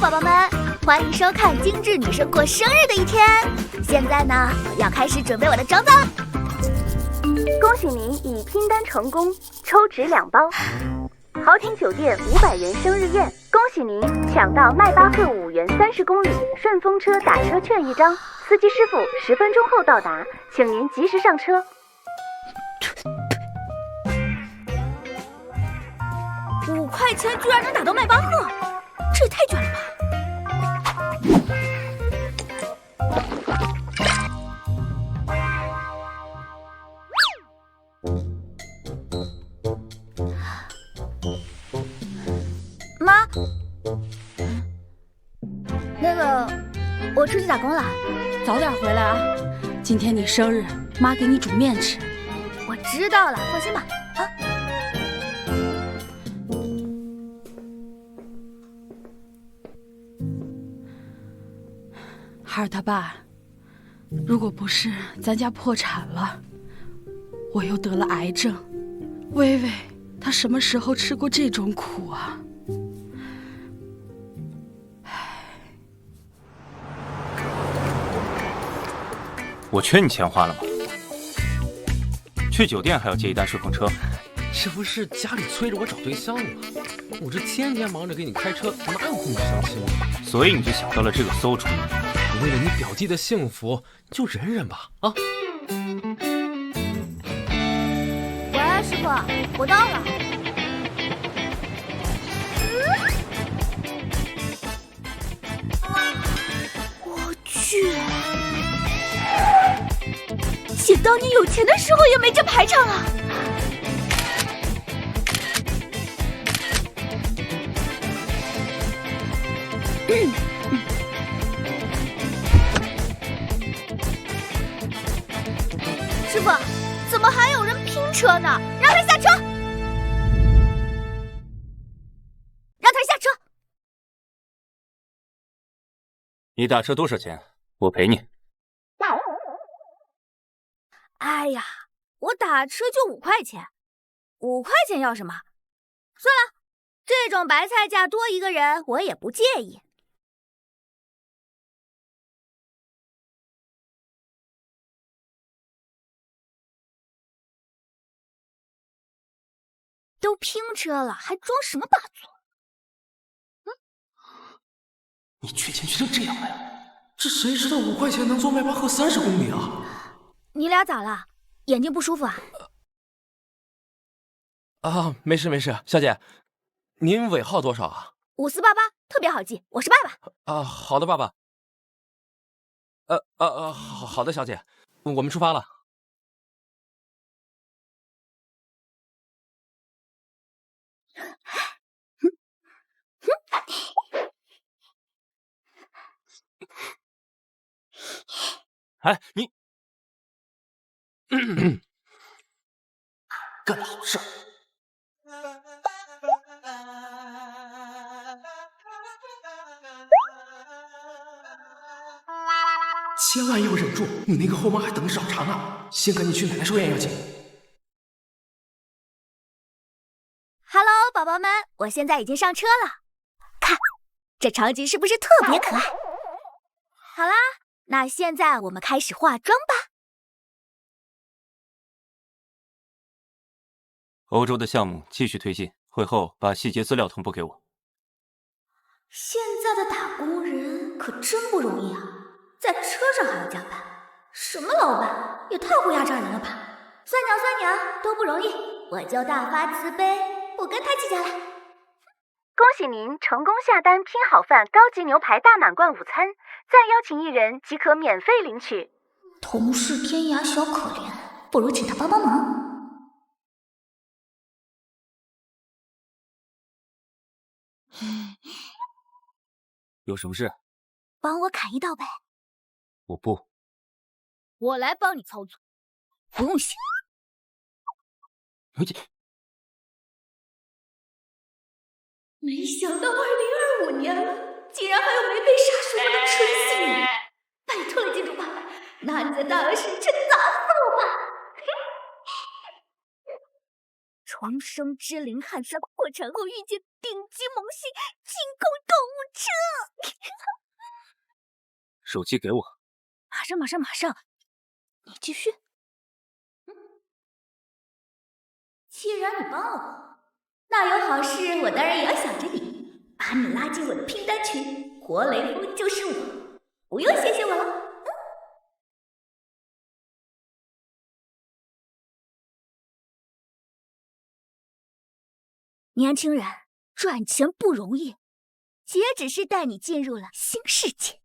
宝宝们，欢迎收看精致女生过生日的一天。现在呢，我要开始准备我的妆造了。恭喜您已拼单成功，抽值2包。豪庭酒店500元生日宴，恭喜您抢到迈巴赫5元30公里顺风车打车券1张，司机师傅10分钟后到达，请您及时上车。5块钱居然能打到迈巴赫，这也太卷了吧！妈，那个，我出去打工了，早点回来啊！今天你生日，妈给你煮面吃。我知道了，放心吧。啊。孩儿他爸，如果不是咱家破产了，我又得了癌症，薇薇她什么时候吃过这种苦啊？我缺你钱花了吗？去酒店还要接一单顺风车，这不是家里催着我找对象吗？我这天天忙着给你开车，哪有空相亲啊？所以你就想到了这个馊主意。为了你表弟的幸福，就忍忍吧啊！喂，师傅，我到了。我去，姐当年有钱的时候也没这排场啊！师傅，怎么还有人拼车呢？让他下车！让他下车！你打车多少钱？我赔你。哎呀，我打车就5块钱，5块钱要什么？算了，这种白菜价多一个人我也不介意。都拼车了，还装什么把座？你缺钱缺成这样了呀？这谁知道5块钱能坐迈巴赫30公里啊？你俩咋了？眼睛不舒服啊？没事没事，小姐，您尾号多少啊5488，特别好记，我是爸爸。好的，爸爸。好的，小姐，我们出发了。哎，你干了好事儿。千万要忍住，你那个后妈还等着找茬呢。先赶紧去奶奶寿宴要紧。Hello， 宝宝们，我现在已经上车了，看这场景是不是特别可爱？好啦，那现在我们开始化妆吧。欧洲的项目继续推进，会后把细节资料同步给我。现在的打工人可真不容易啊，在车上还要加班，什么老板也太会压榨人了吧！算鸟算鸟都不容易，我就大发慈悲，不跟他计较了。恭喜您成功下单拼好饭高级牛排大满贯午餐，再邀请1人即可免费领取。同是天涯小可怜，不如请他帮帮忙。有什么事？帮我砍一刀呗。我不。我来帮你操作，不用谢。没想到2025年了，竟然还有没被杀死过的纯性女。拜托了，金主爸爸，拿你的大儿神针砸死我吧！重生之灵汉三破产后遇见顶级萌系进攻购物车。手机给我。马上，你继续。既然你帮了我，那有好事我当然也要想着你，把你拉进我的拼单群，活雷锋就是我，不用谢谢我了。年轻人，赚钱不容易，姐只是带你进入了新世界。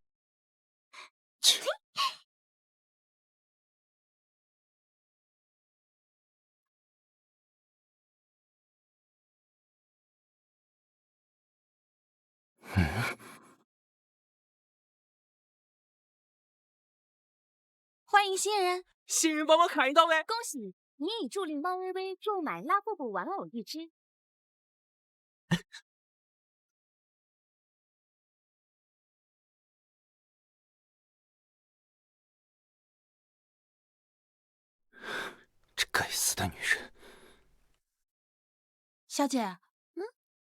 欢迎新人，新人帮忙砍一刀呗！恭喜你，你已助力猫微微购买拉布布玩偶一只。这该死的女人！小姐，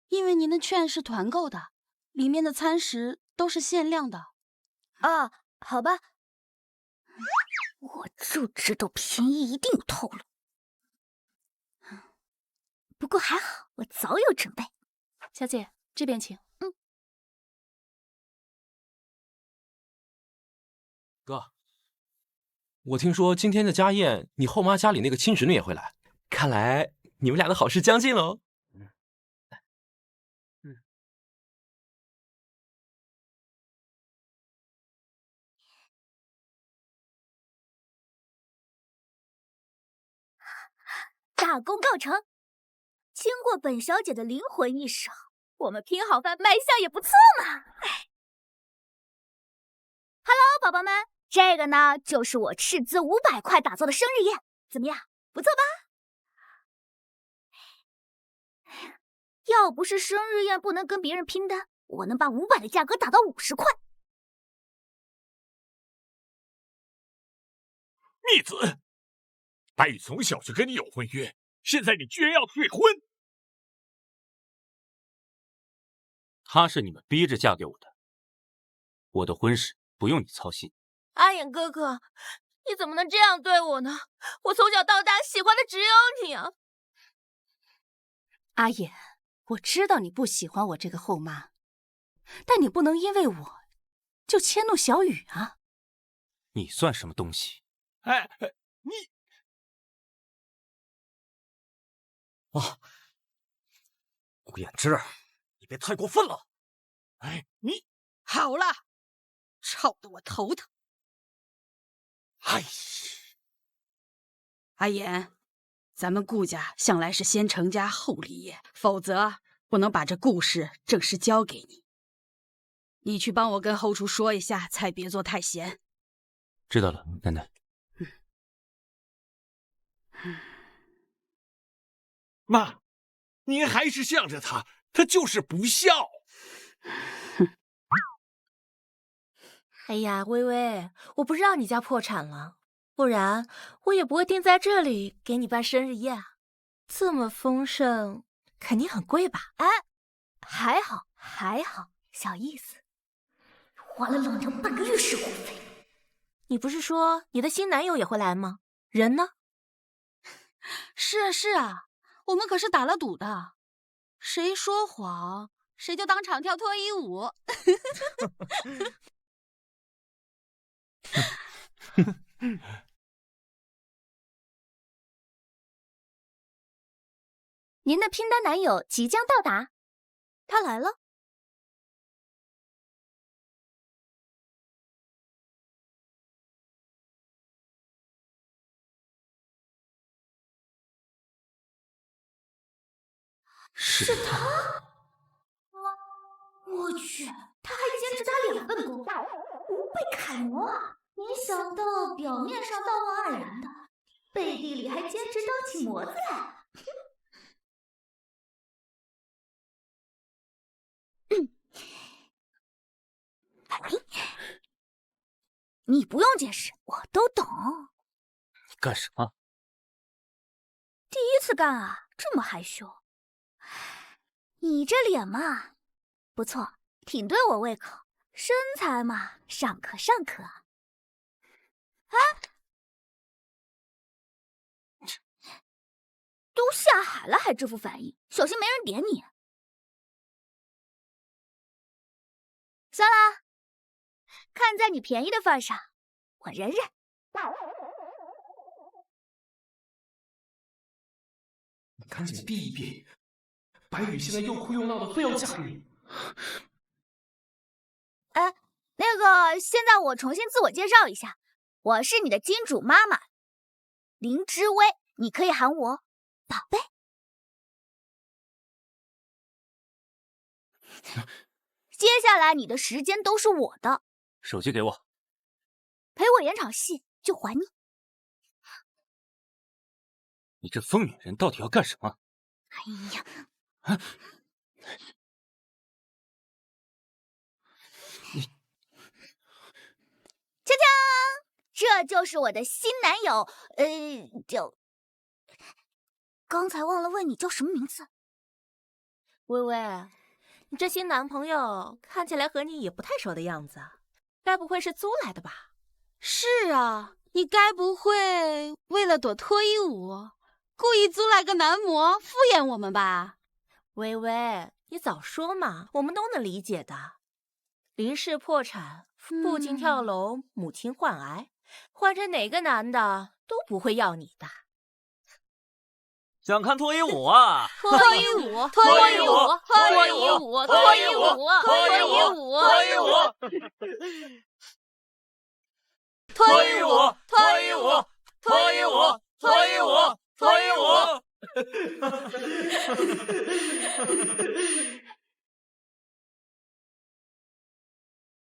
因为您的券是团购的，里面的餐食都是限量的。啊，好吧。我就知道便宜一定有套路。不过还好，我早有准备。小姐，这边请。哥，我听说今天的家宴，你后妈家里那个亲侄女也会来，看来你们俩的好事将近喽。大功告成！经过本小姐的灵魂一手，我们拼好饭卖相也不错嘛。Hello， 宝宝们，这个呢就是我斥资500块打造的生日宴，怎么样？不错吧？要不是生日宴不能跟别人拼单，我能把500的价格打到50块。逆子！白羽从小就跟你有婚约，现在你居然要退婚！她是你们逼着嫁给我的，我的婚事不用你操心。阿衍哥哥，你怎么能这样对我呢？我从小到大喜欢的只有你啊！阿衍，我知道你不喜欢我这个后妈，但你不能因为我就迁怒小雨啊！你算什么东西？哎，你啊，顾衍之，你别太过分了！哎，你好了，吵得我头疼。哎，阿衍，咱们顾家向来是先成家后立业，否则不能把这顾氏正式交给你。你去帮我跟后厨说一下，菜别做太咸。知道了，奶奶。妈，您还是向着他，他就是不孝。哎呀，微微，我不知道你家破产了，不然我也不会定在这里给你办生日宴。这么丰盛，肯定很贵吧？哎，还好，小意思。花了老娘半个月生活费。你不是说你的新男友也会来吗？人呢？是啊，我们可是打了赌的，谁说谎，谁就当场跳脱衣舞。您的拼单男友即将到达，他来了。是他。我去，他还兼职打2份工，不被楷模啊！没想到表面上道貌岸然的，背地里还兼职当起模子来。你不用解释，我都懂。你干什么？第一次干啊，这么害羞。你这脸嘛，不错，挺对我胃口。身材嘛，尚可尚可。哎，都下海了还这副反应，小心没人点你。算了，看在你便宜的份上，我忍忍。你赶紧避一避，白羽现在又哭又闹的，非要嫁给你。哎，那个，现在我重新自我介绍一下，我是你的金主妈妈林之薇，你可以喊我宝贝。接下来你的时间都是我的，手机给我。陪我演场戏就还你。你这疯女人到底要干什么？哎呀，啊！锵锵，这就是我的新男友，刚才忘了问你叫什么名字。微微，你这新男朋友看起来和你也不太熟的样子，该不会是租来的吧？是啊，你该不会为了躲脱衣舞，故意租来个男模敷衍我们吧？微微，你早说嘛，我们都能理解的。林氏破产，父亲跳楼，母亲患癌，换成哪个男的都不会要你的。想看脱衣舞啊？脱衣舞，脱衣舞，脱衣舞，脱衣舞，脱衣舞，脱衣舞，脱衣舞，脱衣舞，脱衣舞，脱衣舞，脱衣舞。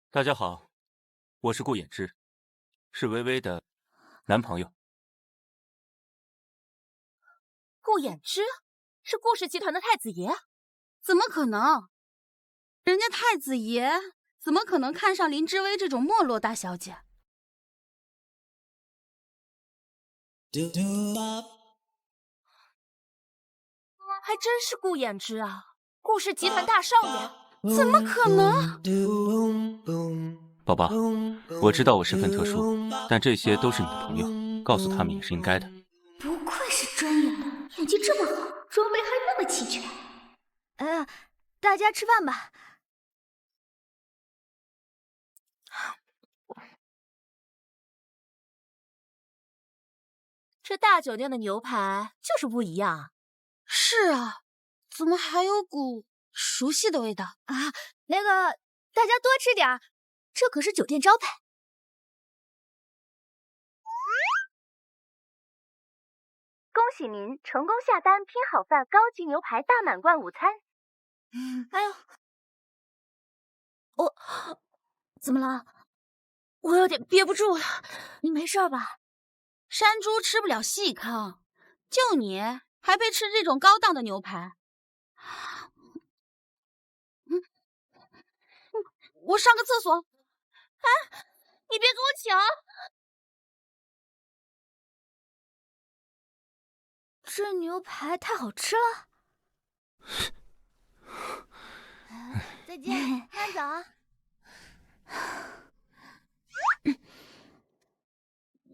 大家好，我是顾衍之，是微微的男朋友。顾衍之是顾氏集团的太子爷？怎么可能？人家太子爷怎么可能看上林之薇这种没落大小姐？还真是顾衍之啊，顾氏集团大少爷。怎么可能？宝宝，我知道我身份特殊，但这些都是你的朋友，告诉他们也是应该的。不愧是专业的，演技这么好，装备还那么齐全。大家吃饭吧。这大酒店的牛排就是不一样。是啊，怎么还有股熟悉的味道啊？那个，大家多吃点，这可是酒店招牌。恭喜您成功下单拼好饭高级牛排大满贯午餐。哎呦，我怎么了？我有点憋不住了。你没事吧？山猪吃不了细糠，就你还配吃这种高档的牛排？我上个厕所。哎，你别跟我抢！这牛排太好吃了。再见，慢走啊。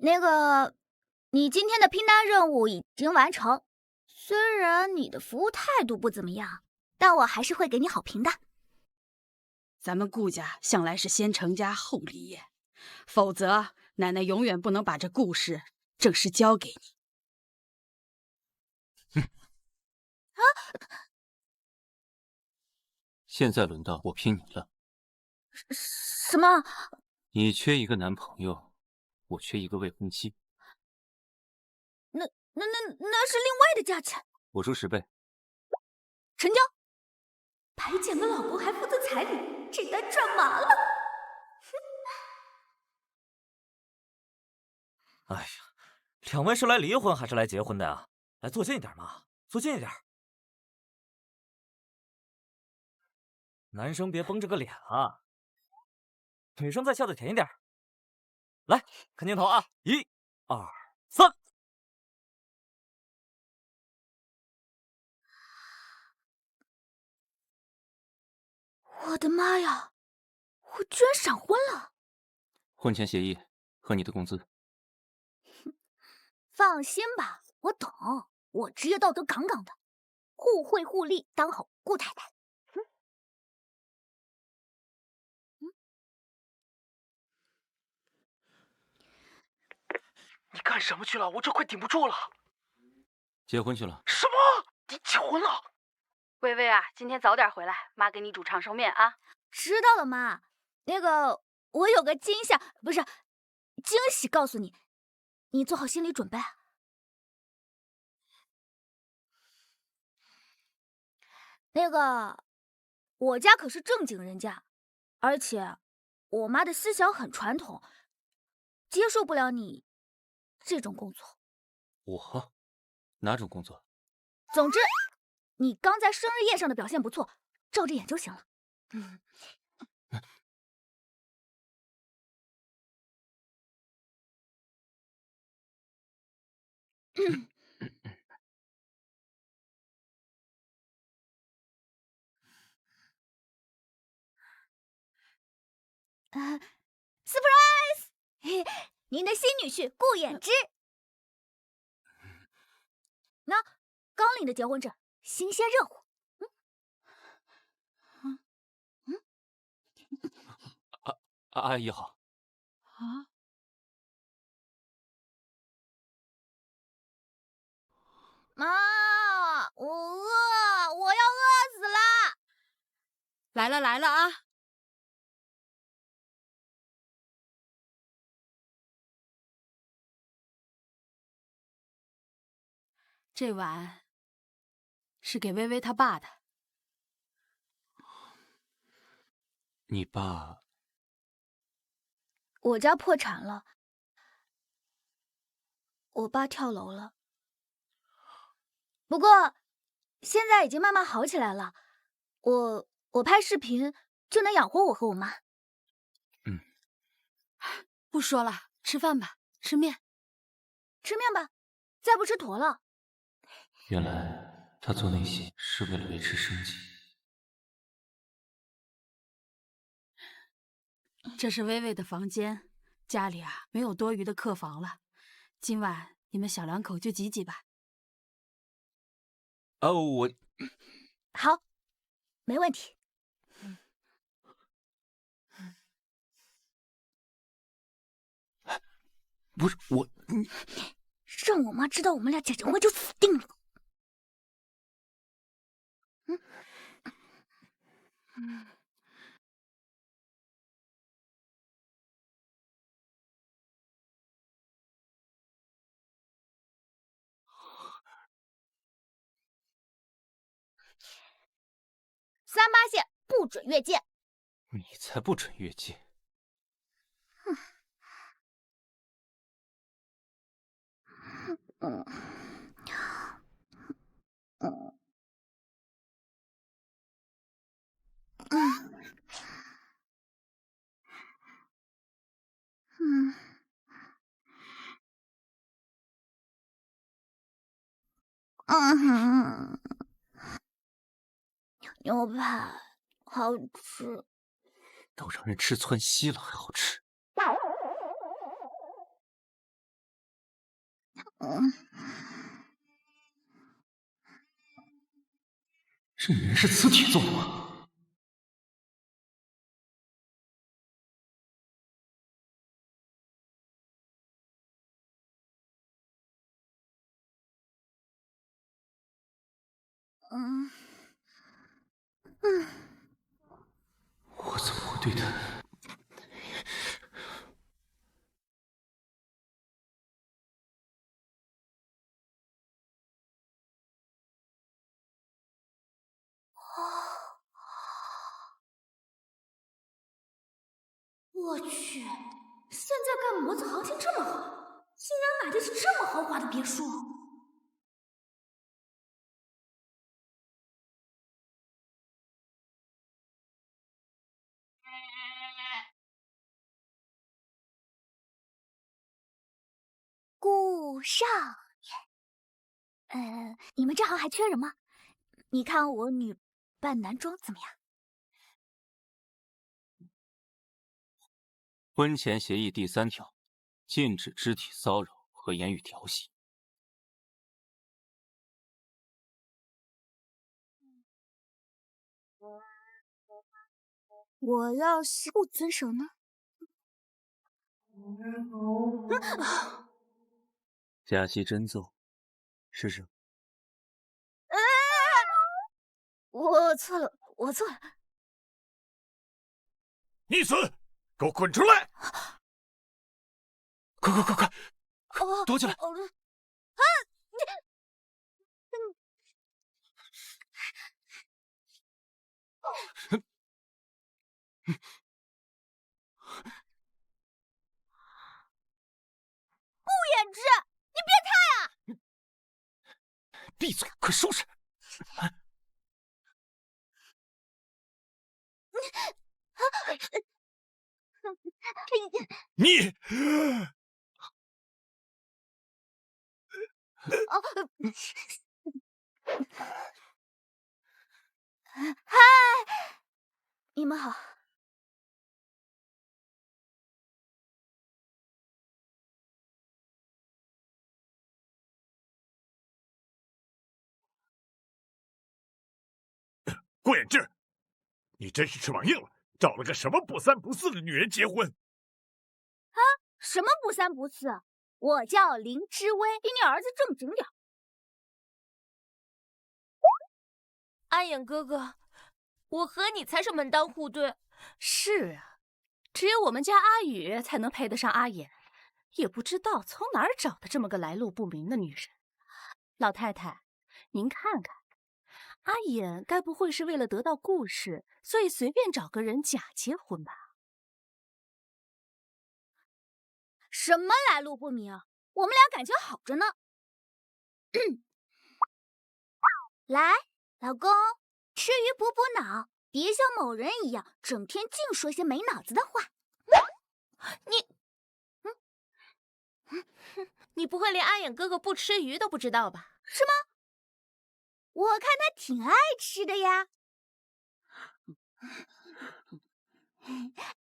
那个，你今天的拼单任务已经完成，虽然你的服务态度不怎么样，但我还是会给你好评的。咱们顾家向来是先成家后立业，否则奶奶永远不能把这顾氏正式交给你。现在轮到我拼你了。什么？你缺一个男朋友，我缺一个未婚妻。那是另外的价钱。我出10倍。成交。白捡个老公还负责彩礼，这单赚麻了。哎呀，两位是来离婚还是来结婚的呀？来，坐近一点嘛，坐近一点。男生别绷着个脸啊，女生再笑得甜一点。来，看镜头啊，1、2、3。我的妈呀！我居然闪婚了！婚前协议和你的工资。放心吧，我懂，我职业道德杠杠的，互惠互利，当好顾太太。你干什么去了？我这快顶不住了。结婚去了。什么？你结婚了？微微啊，今天早点回来，妈给你煮长寿面啊。知道了，妈。那个，我有个惊喜告诉你，你做好心理准备。那个，我家可是正经人家，而且我妈的思想很传统，接受不了你这种工作。我？哪种工作？总之，你刚在生日宴上的表现不错，照着演就行了。surprise！ 您的新女婿顾衍之。那刚领的结婚证，新鲜热乎。阿姨好。啊，妈，我饿，我要饿死了。来了啊！这碗是给微微她爸的。你爸？我家破产了，我爸跳楼了。不过现在已经慢慢好起来了，我拍视频就能养活我和我妈。不说了，吃饭吧，吃面。吃面吧，再不吃坨了。原来他做那些是为了维持生计。这是微微的房间，家里啊没有多余的客房了，今晚你们小两口就挤挤吧。我好，没问题。不是我，你让我妈知道我们俩结婚就死定了。38线不准越界。你才不准越界。牛排好吃，都让人吃窜稀了，还好吃。这女人是磁铁做的吗？我怎么会对她？我去，现在干模子行情这么好，竟然买得起这么豪华的别墅。顾少爷，你们这行还缺人吗？你看我女扮男装怎么样？婚前协议第3条，禁止肢体骚扰和言语调戏。我要是不遵守呢？假戏真奏，试试。我错了，我错了。逆子，给我滚出来！快，躲起来！不言之，你变态啊！闭嘴，快收拾！你，嗨，你们好。顾衍志，你真是翅膀硬了，找了个什么不三不四的女人结婚？什么不三不四？我叫林之薇，比你儿子正经点。阿衍哥哥，我和你才是门当户对。是啊，只有我们家阿宇才能配得上阿衍，也不知道从哪儿找的这么个来路不明的女人。老太太，您看看，阿衍该不会是为了得到故事，所以随便找个人假结婚吧？什么来路不明？我们俩感情好着呢。来，老公，吃鱼补补脑，别像某人一样，整天净说些没脑子的话。你不会连阿衍哥哥不吃鱼都不知道吧？是吗？我看他挺爱吃的呀。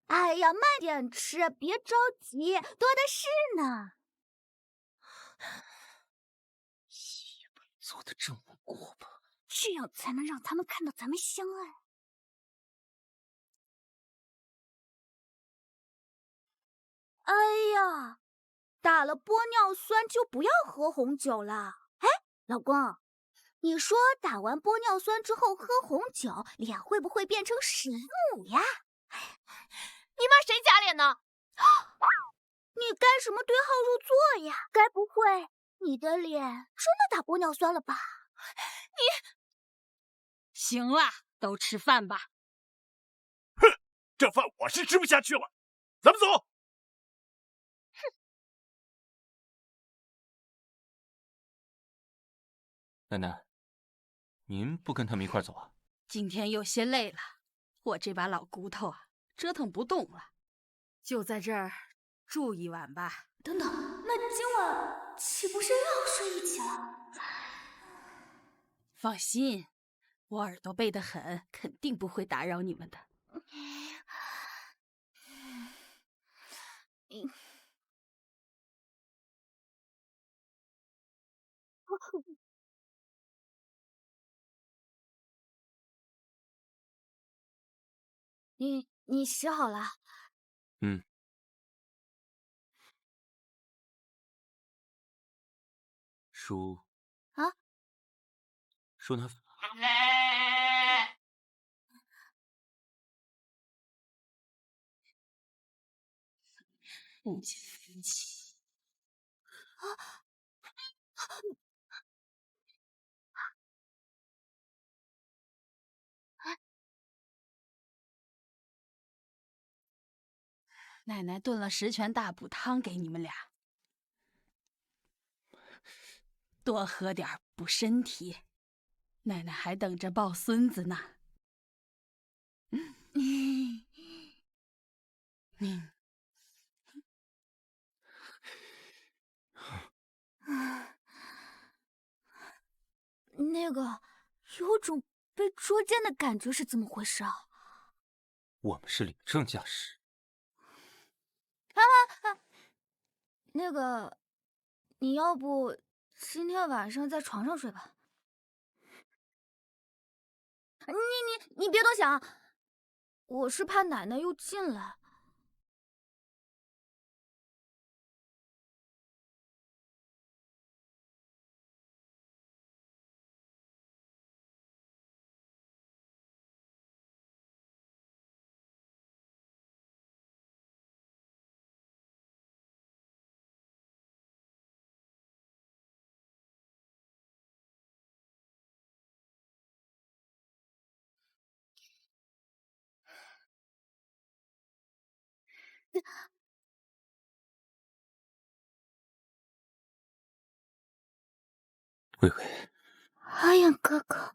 哎呀，慢点吃，别着急，多的是呢。戏不做的这么过吧？这样才能让他们看到咱们相爱。哎呀，打了玻尿酸就不要喝红酒了。哎，老公，你说打完玻尿酸之后喝红酒，脸会不会变成石母呀？你骂谁假脸呢？你干什么对号入座呀？该不会你的脸真的打玻尿酸了吧？行了，都吃饭吧。哼，这饭我是吃不下去了，咱们走。奶奶，您不跟他们一块走啊？今天有些累了，我这把老骨头啊，折腾不动了，就在这儿住一晚吧。等等，那今晚岂不是又要睡一起了？放心，我耳朵背得很，肯定不会打扰你们的。你洗好了？嗯。叔。啊？叔呢？不解风情。奶奶炖了十全大补汤给你们俩，多喝点补身体。奶奶还等着抱孙子呢。那个，有种被捉奸的感觉是怎么回事啊？我们是领证驾驶。那个，你要不今天晚上在床上睡吧？你别多想，我是怕奶奶又进来。微微，阿燕哥哥，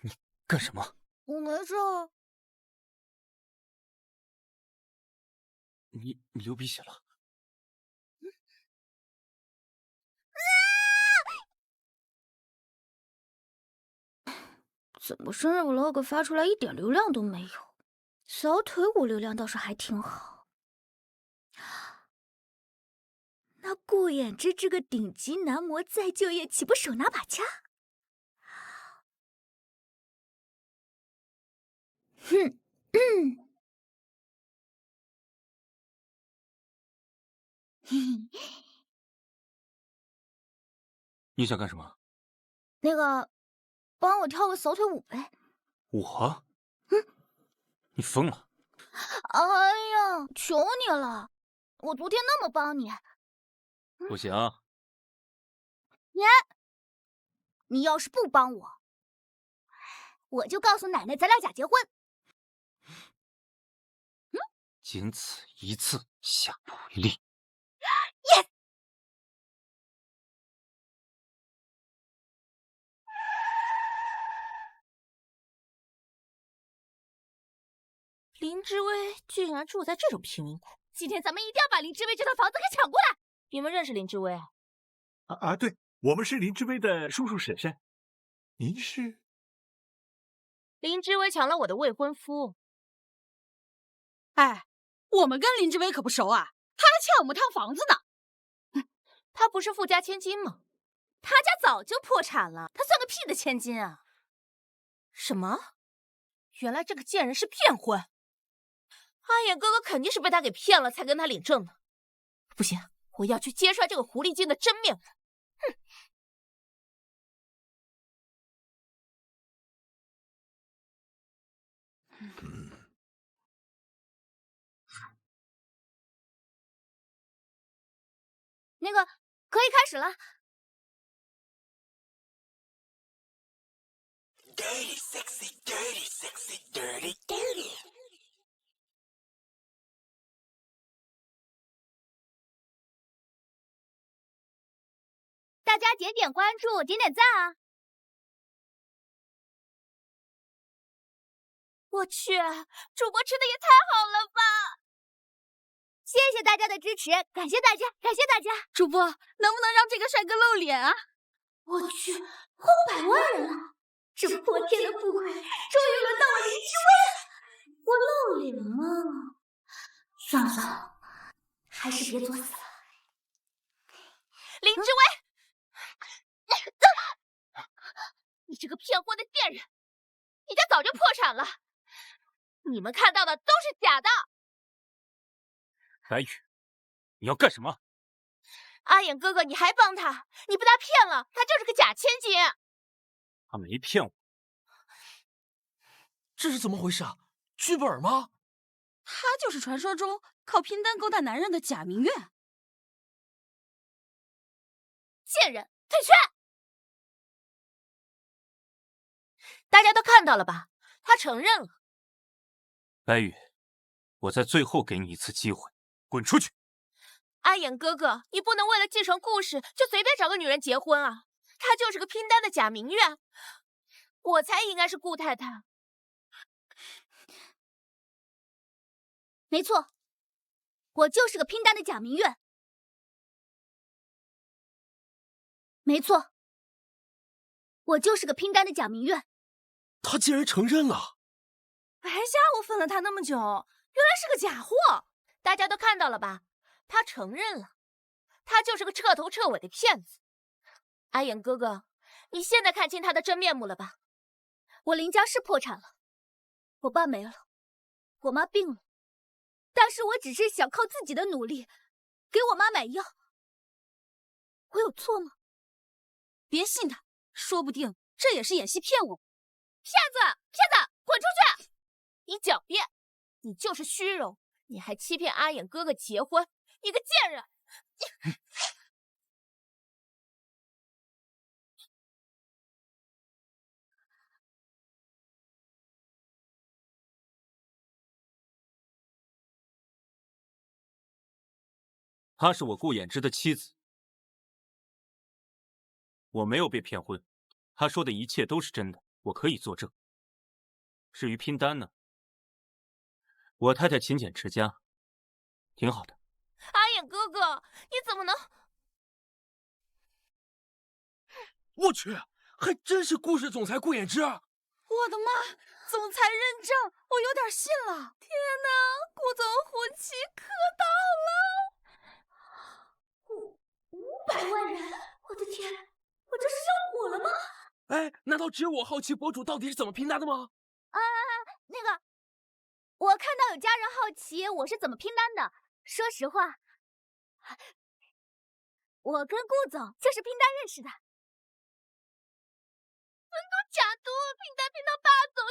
你干什么？我没事。你流鼻血了？怎么生日 vlog 发出来一点流量都没有？小腿舞流量倒是还挺好。那顾衍之这个顶级男模再就业，岂不手拿把掐？哼，你想干什么？那个，帮我跳个小腿舞呗。我？你疯了！哎呀，求你了，我昨天那么帮你。不行。你要是不帮我，我就告诉奶奶咱俩假结婚。仅此一次，下不为例。Yes！ 林之薇居然住在这种贫民窟，今天咱们一定要把林之薇这套房子给抢过来。你们认识林之薇？对，我们是林之薇的叔叔婶婶。您是？林之薇抢了我的未婚夫。哎，我们跟林之薇可不熟啊，他还欠我们套房子呢。他不是富家千金吗？他家早就破产了，他算个屁的千金啊！什么？原来这个贱人是骗婚！阿衍哥哥肯定是被他给骗了，才跟他领证的。不行，我要去揭穿这个狐狸精的真面目！哼！那个，可以开始了。Dirty, sexy, dirty, sexy, dirty, dirty. 大家点点关注，点点赞啊！我去，主播吃的也太好了吧！谢谢大家的支持，感谢大家，感谢大家！主播能不能让这个帅哥露脸啊？我去，后100万人了！这破天的富贵，终于轮到我林之薇了！我露脸吗？算了算了，还是别作死了。林之薇，你这个骗婚的贱人，你家早就破产了，你们看到的都是假的。白羽，你要干什么？阿衍哥哥，你还帮他？你被他骗了，他就是个假千金。他没骗我。这是怎么回事啊？剧本吗？他就是传说中靠拼单勾搭男人的假明月。贱人，退却！大家都看到了吧？他承认了。白羽，我在最后给你一次机会，滚出去！阿衍哥哥，你不能为了继承故事就随便找个女人结婚啊！她就是个拼单的假明月，我才应该是顾太太。没错，我就是个拼单的假明月。没错，我就是个拼单的假明月。他竟然承认了！白吓唬粉了他那么久，原来是个假货。大家都看到了吧？他承认了，他就是个彻头彻尾的骗子。阿衍哥哥，你现在看清他的真面目了吧？我林家是破产了，我爸没了，我妈病了，但是我只是想靠自己的努力给我妈买药，我有错吗？别信他，说不定这也是演戏骗我。骗子，骗子，滚出去！你狡辩，你就是虚荣，你还欺骗阿衍哥哥结婚，你个贱人！她是我顾衍之的妻子，我没有被骗婚，她说的一切都是真的，我可以作证。至于拼单呢，我太太勤俭持家，挺好的。阿衍哥哥，你怎么能……我去，还真是故事总裁顾衍之！我的妈！总裁认证，我有点信了。天哪，顾总虎气可大了！500万人，我的天，我这是要火了吗？哎，难道只有我好奇博主到底是怎么拼单的吗？那个，我看到有家人好奇我是怎么拼单的。说实话，我跟顾总就是拼单认识的。分都假赌，拼单拼到霸总，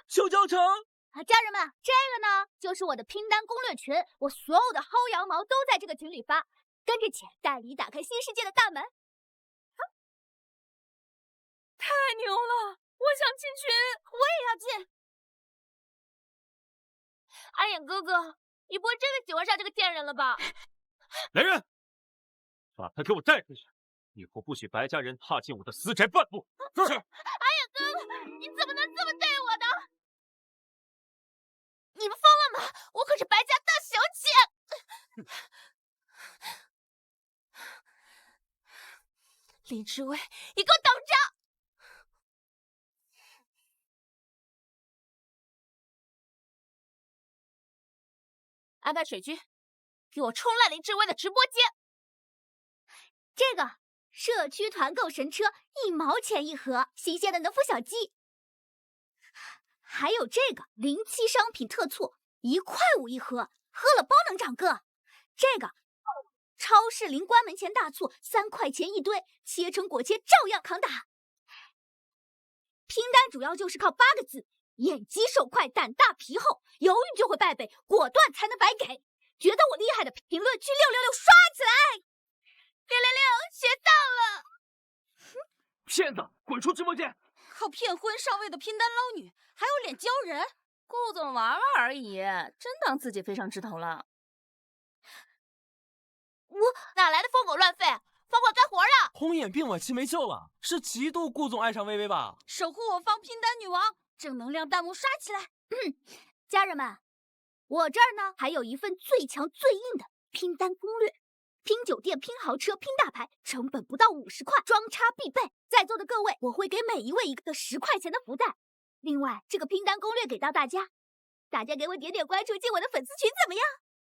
求教成！家人们，这个呢就是我的拼单攻略群，我所有的薅羊毛都在这个群里发，跟着钱带你打开新世界的大门。太牛了！我想进群，我也要进。阿衍哥哥，你不会真的喜欢上这个贱人了吧？来人，把他给我带回去！以后不许白家人踏进我的私宅半步。是。阿衍哥哥，你怎么能这么对我的？你们疯了吗？我可是白家大小姐。林志威，你给我等着！安排水军，给我冲烂林志威的直播间。这个社区团购神车1毛钱一盒，新鲜的能孵小鸡。还有这个07商品特措，1块5一盒，喝了包能长个。这个超市临关门前大促，3块钱一堆，切成果切照样扛打。拼单主要就是靠8个字：眼疾手快，胆大皮厚，犹豫就会败北，果断才能白给。觉得我厉害的评论区666刷起来！666学到了！骗子，滚出直播间！靠骗婚上位的拼单捞女，还有脸教人？顾总玩玩而已，真当自己飞上枝头了？我哪来的疯狗乱吠？放我干活了！红眼病晚期没救了，是嫉妒顾总爱上薇薇吧？守护我方拼单女王，正能量弹幕刷起来！家人们，我这儿呢还有一份最强最硬的拼单攻略。拼酒店、拼豪车、拼大牌，成本不到50块，装叉必备。在座的各位，我会给每一位一个10块钱的福袋。另外，这个拼单攻略给到大家，大家给我点点关注，进我的粉丝群怎么样？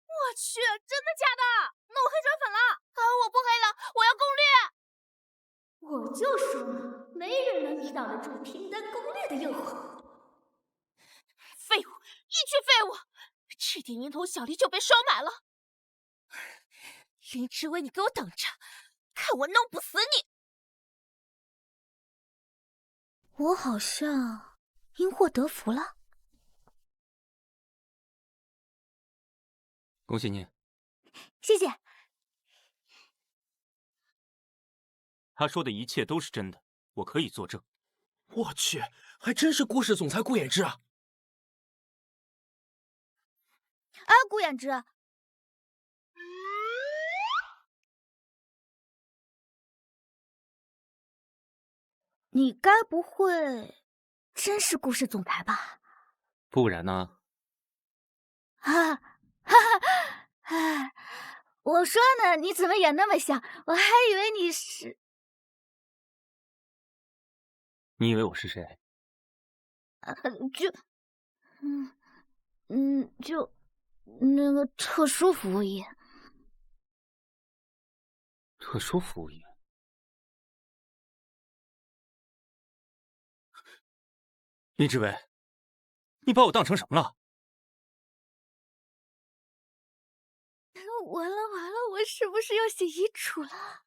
我去，真的假的？那我黑转粉了！我不黑了，我要攻略。我就说嘛，没人能抵挡得住拼单攻略的诱惑。废物，一群废物！赤地蝇头小丽就被收买了。林志威，你给我等着，看我弄不死你！我好像因祸得福了。恭喜你，谢谢。他说的一切都是真的，我可以作证。我去，还真是故事总裁顾衍之啊！顾衍之，你该不会真是故事总裁吧？不然呢？哈哈哈！我说呢，你怎么也那么像？我还以为你是……你以为我是谁？就那个特殊服务业。特殊服务业。林志伟，你把我当成什么了？完了完了，我是不是要写遗嘱了？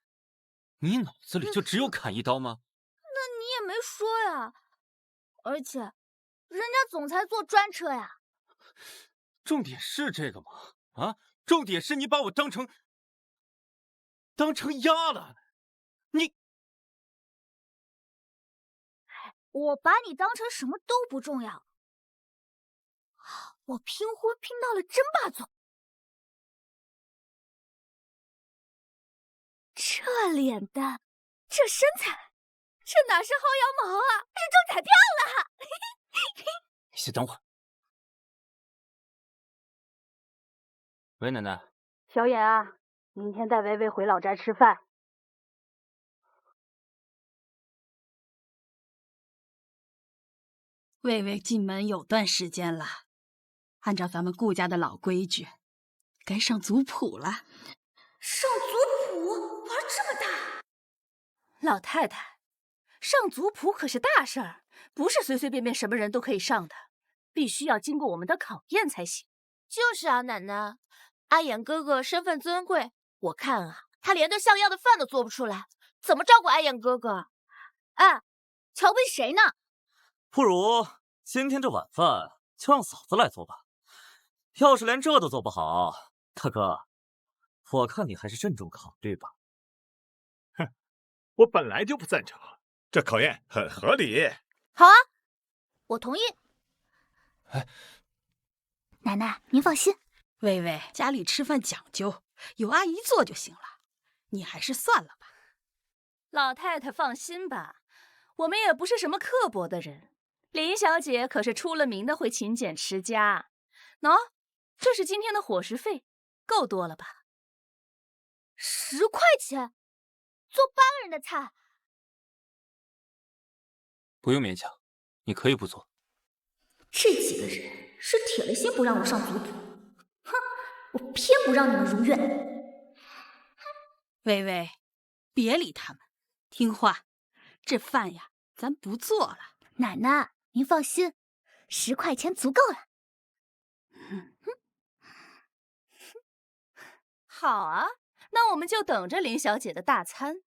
你脑子里就只有砍一刀吗？那你也没说呀。而且，人家总裁坐专车呀。重点是这个吗？啊，重点是你把我当成鸭了。我把你当成什么都不重要。我拼婚拼到了争霸组。这脸蛋，这身材，这哪是薅羊毛啊，是中彩票了！你先等会儿。喂，奶奶。小野啊，明天带薇薇回老宅吃饭。薇薇进门有段时间了，按照咱们顾家的老规矩，该上族谱了。上族谱玩这么大？老太太，上族谱可是大事儿，不是随随便便什么人都可以上的，必须要经过我们的考验才行。就是啊，奶奶，阿衍哥哥身份尊贵，我看啊，他连顿像样的饭都做不出来，怎么照顾阿衍哥哥？哎，瞧不起谁呢？不如今天这晚饭就让嫂子来做吧。要是连这都做不好，大哥，我看你还是慎重考虑吧。哼，我本来就不赞成，这考验很合理。好啊，我同意。哎，奶奶，您放心，薇薇家里吃饭讲究，有阿姨做就行了，你还是算了吧。老太太放心吧，我们也不是什么刻薄的人。林小姐可是出了名的会勤俭持家。喏，这是今天的伙食费，够多了吧？10块钱，做8个人的菜。不用勉强，你可以不做。这几个人是铁了心不让我上族谱，哼，我偏不让你们如愿。薇薇，别理他们，听话。这饭呀，咱不做了。奶奶，您放心，10块钱足够了。好啊，那我们就等着林小姐的大餐。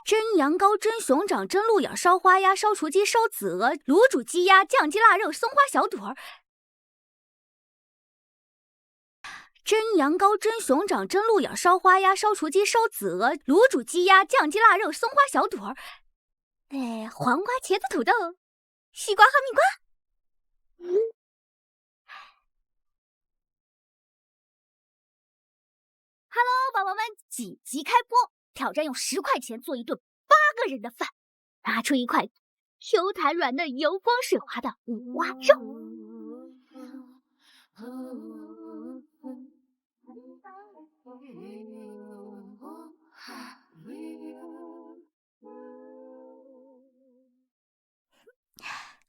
蒸羊羔、蒸熊掌、蒸鹿眼、烧花鸭、烧雏鸡、烧子鹅、卤煮鸡鸭、酱鸡腊肉、松花小肚儿。蒸羊羔、蒸熊掌、蒸鹿眼、烧花鸭、烧雏鸡、烧子鹅、卤煮鸡鸭、酱鸡腊肉、松花小肚儿。黄瓜、茄子、土豆、西瓜、哈密瓜。Hello， 宝宝们，紧急开播！挑战用10块钱做一顿8个人的饭，拿出一块 Q 弹软嫩、油光水滑的五花肉。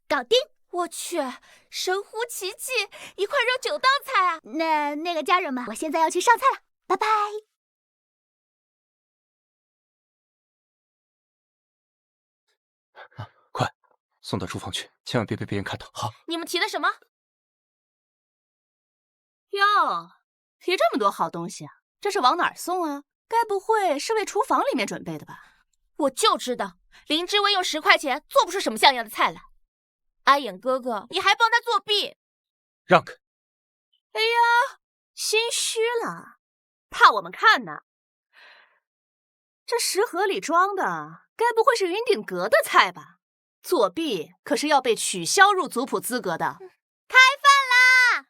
搞定！我去，神乎其技，一块肉9道菜啊！那个家人们，我现在要去上菜了，拜拜。快送到厨房去，千万别被别人看到。好，你们提的什么？哟，提这么多好东西啊，这是往哪儿送啊？该不会是为厨房里面准备的吧？我就知道，林之威用10块钱做不出什么像样的菜来。阿衍哥哥，你还帮他作弊？让开！哎呀，心虚了，怕我们看呢。这食盒里装的，该不会是云顶阁的菜吧？作弊可是要被取消入族谱资格的。开饭啦！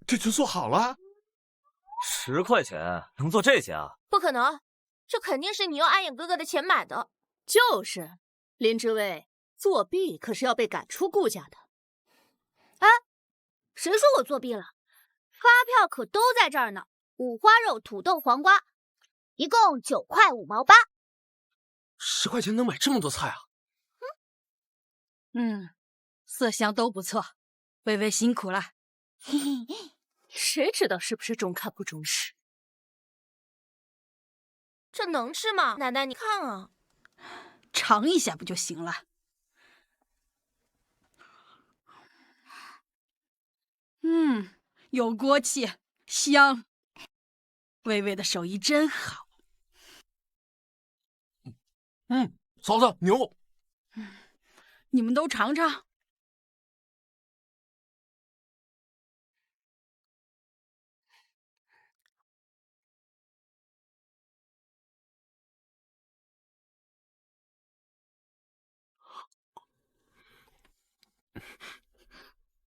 这就做好了？ 10块钱能做这些啊？不可能，这肯定是你用安眼哥哥的钱买的。就是，林之威，作弊可是要被赶出顾家的。哎，谁说我作弊了？发票可都在这儿呢，五花肉、土豆、黄瓜，一共9块5毛8。10块钱能买这么多菜啊？色香都不错，微微辛苦了。嘿嘿，谁知道是不是中看不中吃？这能吃吗？奶奶，你看啊，尝一下不就行了？有锅气，香。微微的手艺真好。嫂子牛。你们都尝尝。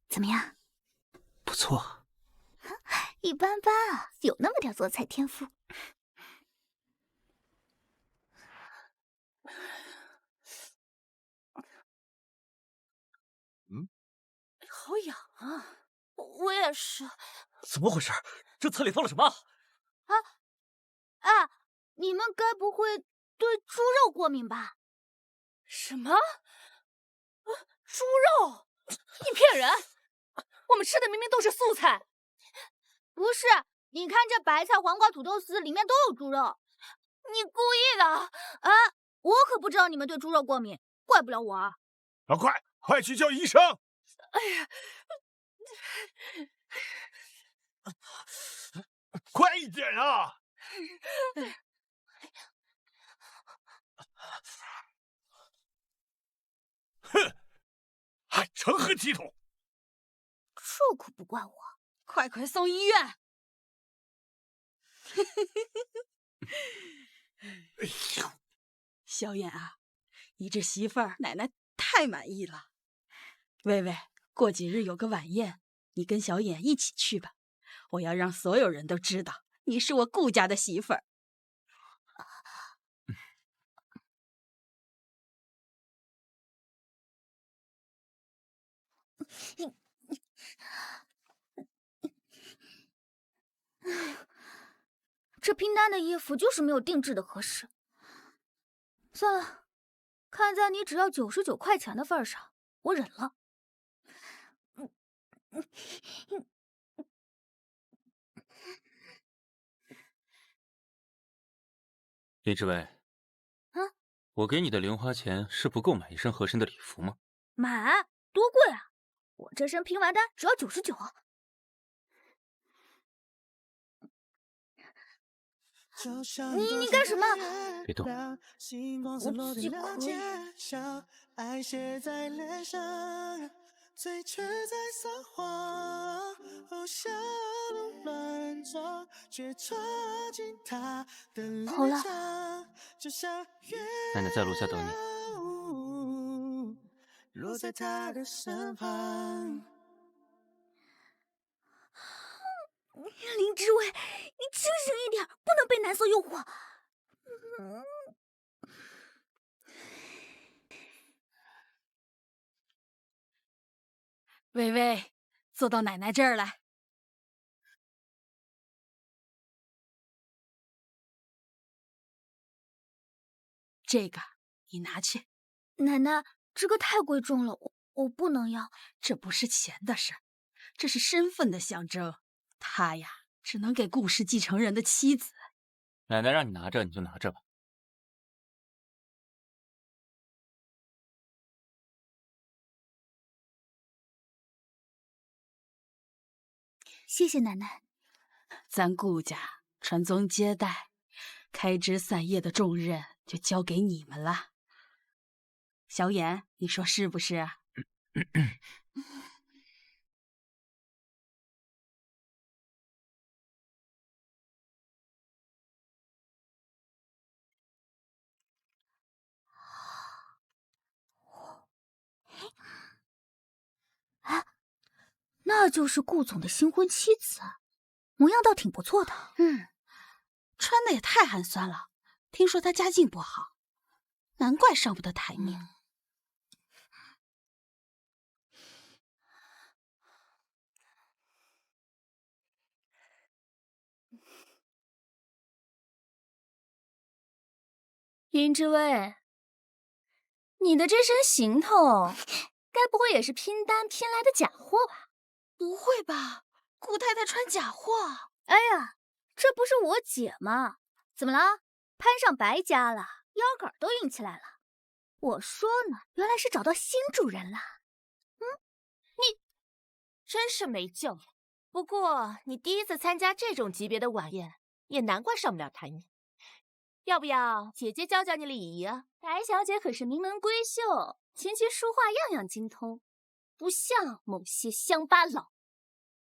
怎么样？不错。一般般啊，有那么点做菜天赋。好痒啊！我也是。怎么回事？这菜里放了什么？你们该不会对猪肉过敏吧？什么？猪肉？你骗人！我们吃的明明都是素菜。不是，你看这白菜、黄瓜、土豆丝里面都有猪肉。你故意的啊！我可不知道你们对猪肉过敏，怪不了我啊！老快去叫医生！哎呀，快一点啊！哼，还成何体统！这可不怪我。快送医院！哎呦，小眼啊，你这媳妇儿奶奶太满意了。微微，过几日有个晚宴，你跟小眼一起去吧。我要让所有人都知道你是我顾家的媳妇儿。这拼单的衣服就是没有定制的合适。算了，看在你只要99块钱的份上，我忍了。林之威，我给你的零花钱是不够买一身合身的礼服吗？买多贵啊！我这身拼完单只要99。你干什么？别动！我自己可以。嘴却在撒谎，笑容乱撞，却戳进他的脸上，就像奶奶在楼下等你。落在他的身旁。林之威，你清醒一点，不能被男色诱惑。微微，坐到奶奶这儿来。这个你拿去。奶奶，这个太贵重了，我不能要。这不是钱的事儿，这是身份的象征。他呀，只能给顾氏继承人的妻子。奶奶让你拿着，你就拿着吧。谢谢奶奶。咱顾家传宗接代、开枝散叶的重任就交给你们了。小眼，你说是不是？那就是顾总的新婚妻子。模样倒挺不错的。穿的也太寒酸了。听说他家境不好，难怪上不得台面。林之薇，你的这身行头，该不会也是拼单拼来的假货吧？不会吧，顾太太穿假货？哎呀，这不是我姐吗？怎么了？攀上白家了，腰杆都硬起来了。我说呢，原来是找到新主人了。你真是没救了。不过你第一次参加这种级别的晚宴，也难怪上不了台面。要不要姐姐教教你礼仪啊？白小姐可是名门闺秀，琴棋书画样样精通，不像某些乡巴佬。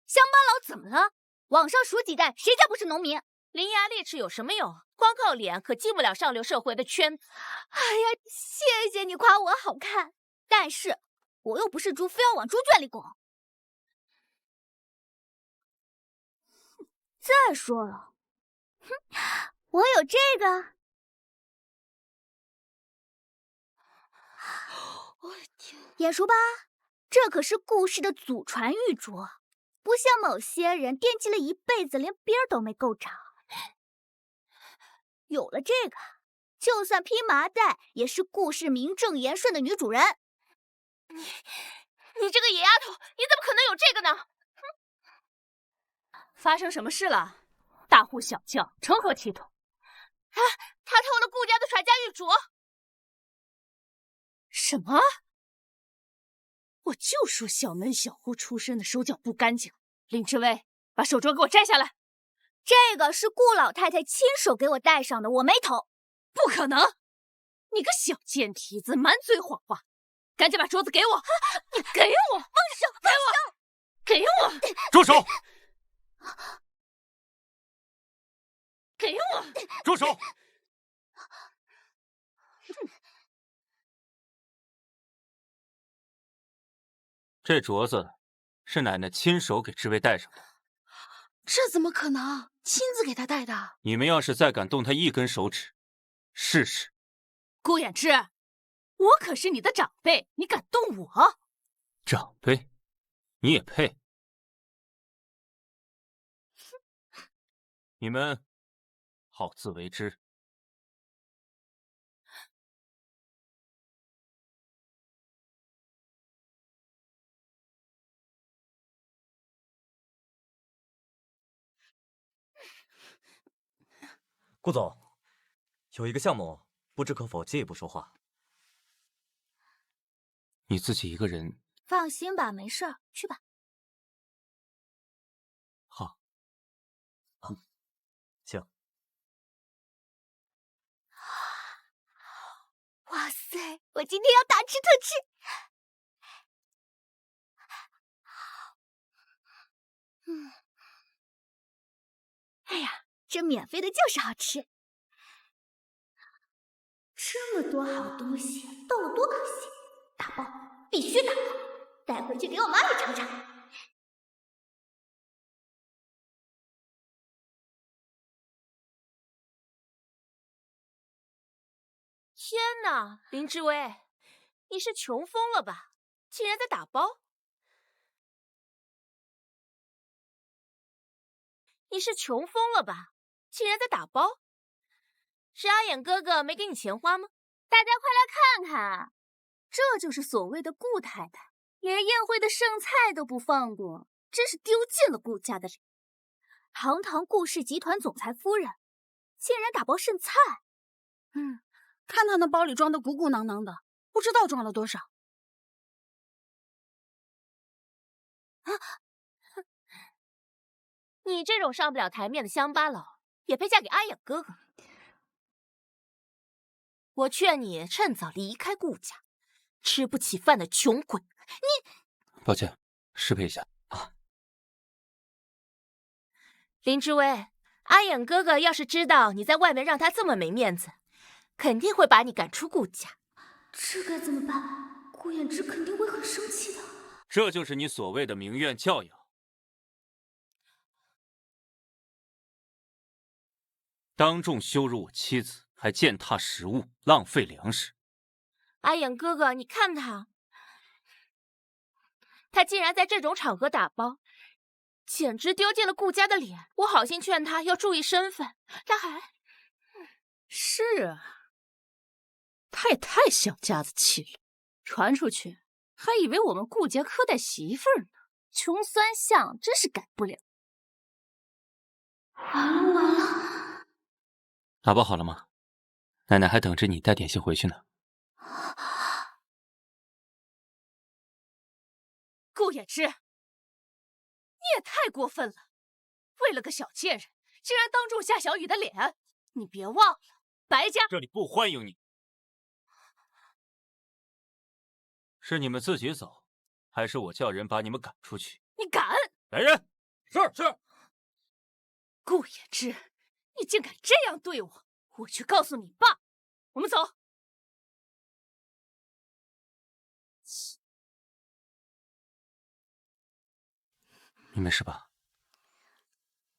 乡巴佬怎么了？往上数几代，谁家不是农民？伶牙俐齿有什么用？光靠脸可进不了上流社会的圈子。哎呀，谢谢你夸我好看，但是我又不是猪，非要往猪圈里拱。再说了，我有这个。眼熟吧？这可是顾氏的祖传玉镯，不像某些人惦记了一辈子，连边都没够着。有了这个，就算披麻袋，也是顾氏名正言顺的女主人。你这个野丫头，你怎么可能有这个呢？发生什么事了？大呼小叫，成何体统？他偷了顾家的传家玉镯。什么？我就说小门小户出身的手脚不干净。林之薇，把手镯给我摘下来。这个是顾老太太亲手给我戴上的，我没偷。不可能！你个小贱蹄子，满嘴谎话！赶紧把镯子给我！你给我！放手！给我！住手！给我！住手！这镯子是奶奶亲手给知薇戴上的。这怎么可能？亲自给他戴的。你们要是再敢动她一根手指，试试。顾衍之，我可是你的长辈，你敢动我？长辈，你也配？你们好自为之。顾总，有一个项目，不知可否借一步说话？你自己一个人？放心吧，没事儿，去吧。好。请。哇塞，我今天要大吃特吃。哎呀，这免费的就是好吃。这么多好东西，到了多可惜。打包，必须打包，带回去给我妈也尝尝。天哪，林之薇，你是穷疯了吧？竟然在打包！你是穷疯了吧？竟然在打包！是阿衍哥哥没给你钱花吗？大家快来看看，这就是所谓的顾太太，连宴会的剩菜都不放过，真是丢尽了顾家的脸。堂堂顾氏集团总裁夫人，竟然打包剩菜。看他那包里装的鼓鼓囊囊的，不知道装了多少。你这种上不了台面的乡巴佬，也配嫁给阿衍哥哥？我劝你趁早离开顾家，吃不起饭的穷鬼！你……抱歉，失陪一下啊。林之薇，阿衍哥哥要是知道你在外面让他这么没面子，肯定会把你赶出顾家。这该怎么办？顾衍之肯定会很生气的。这就是你所谓的名媛教养。当众羞辱我妻子，还践踏食物，浪费粮食。阿眼哥哥，你看他，他竟然在这种场合打包，简直丢尽了顾家的脸。我好心劝他要注意身份，他还……是啊，他也太小家子气了，传出去还以为我们顾家苛待媳妇儿呢。穷酸相真是改不了。完了！打包好了吗？奶奶还等着你带点心回去呢。顾衍之，你也太过分了！为了个小贱人，竟然当众下小雨的脸！你别忘了，白家这里不欢迎你。是你们自己走，还是我叫人把你们赶出去？你敢！来人！是。顾衍之，你竟敢这样对我！我去告诉你爸。我们走。你没事吧？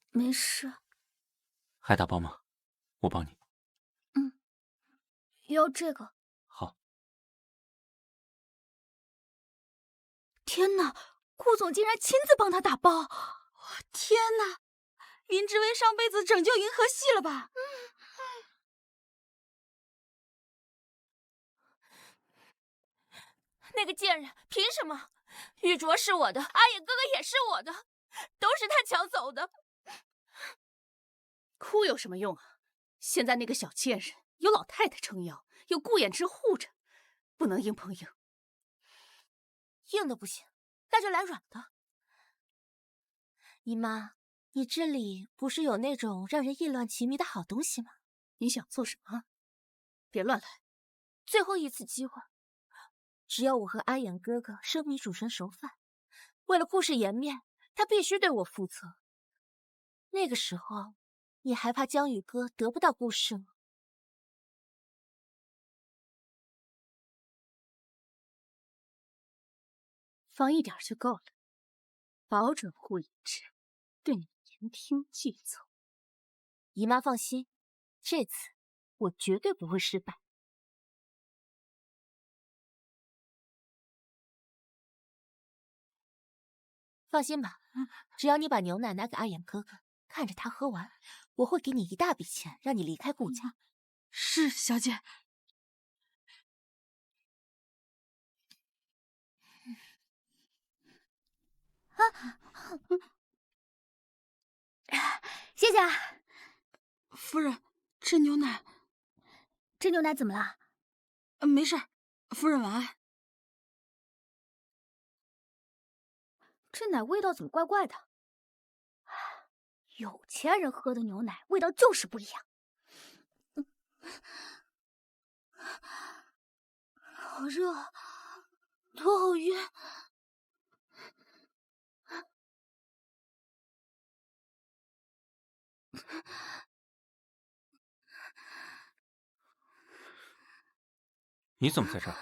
没事。还打包吗？我帮你。要这个。好。天哪，顾总竟然亲自帮他打包！天哪，林之薇上辈子拯救银河系了吧？那个贱人凭什么？玉镯是我的，阿野哥哥也是我的，都是他抢走的。哭有什么用啊？现在那个小贱人有老太太撑腰，有顾衍之护着，不能硬碰硬。硬的不行，那就来软的。姨妈，你这里不是有那种让人意乱情迷的好东西吗？你想做什么？别乱来！最后一次机会，只要我和阿眼哥哥生米煮成熟饭，为了顾氏颜面，他必须对我负责。那个时候，你还怕江宇哥得不到顾氏吗？放一点就够了，保准顾衍之对你言听计从。姨妈放心，这次我绝对不会失败。放心吧，只要你把牛奶拿给阿眼哥哥，看着他喝完，我会给你一大笔钱，让你离开顾家。是，小姐。谢谢。夫人，这牛奶，这牛奶怎么了？没事，夫人晚安。这奶味道怎么怪怪的？有钱人喝的牛奶味道就是不一样。好热，头好晕。你怎么在这儿？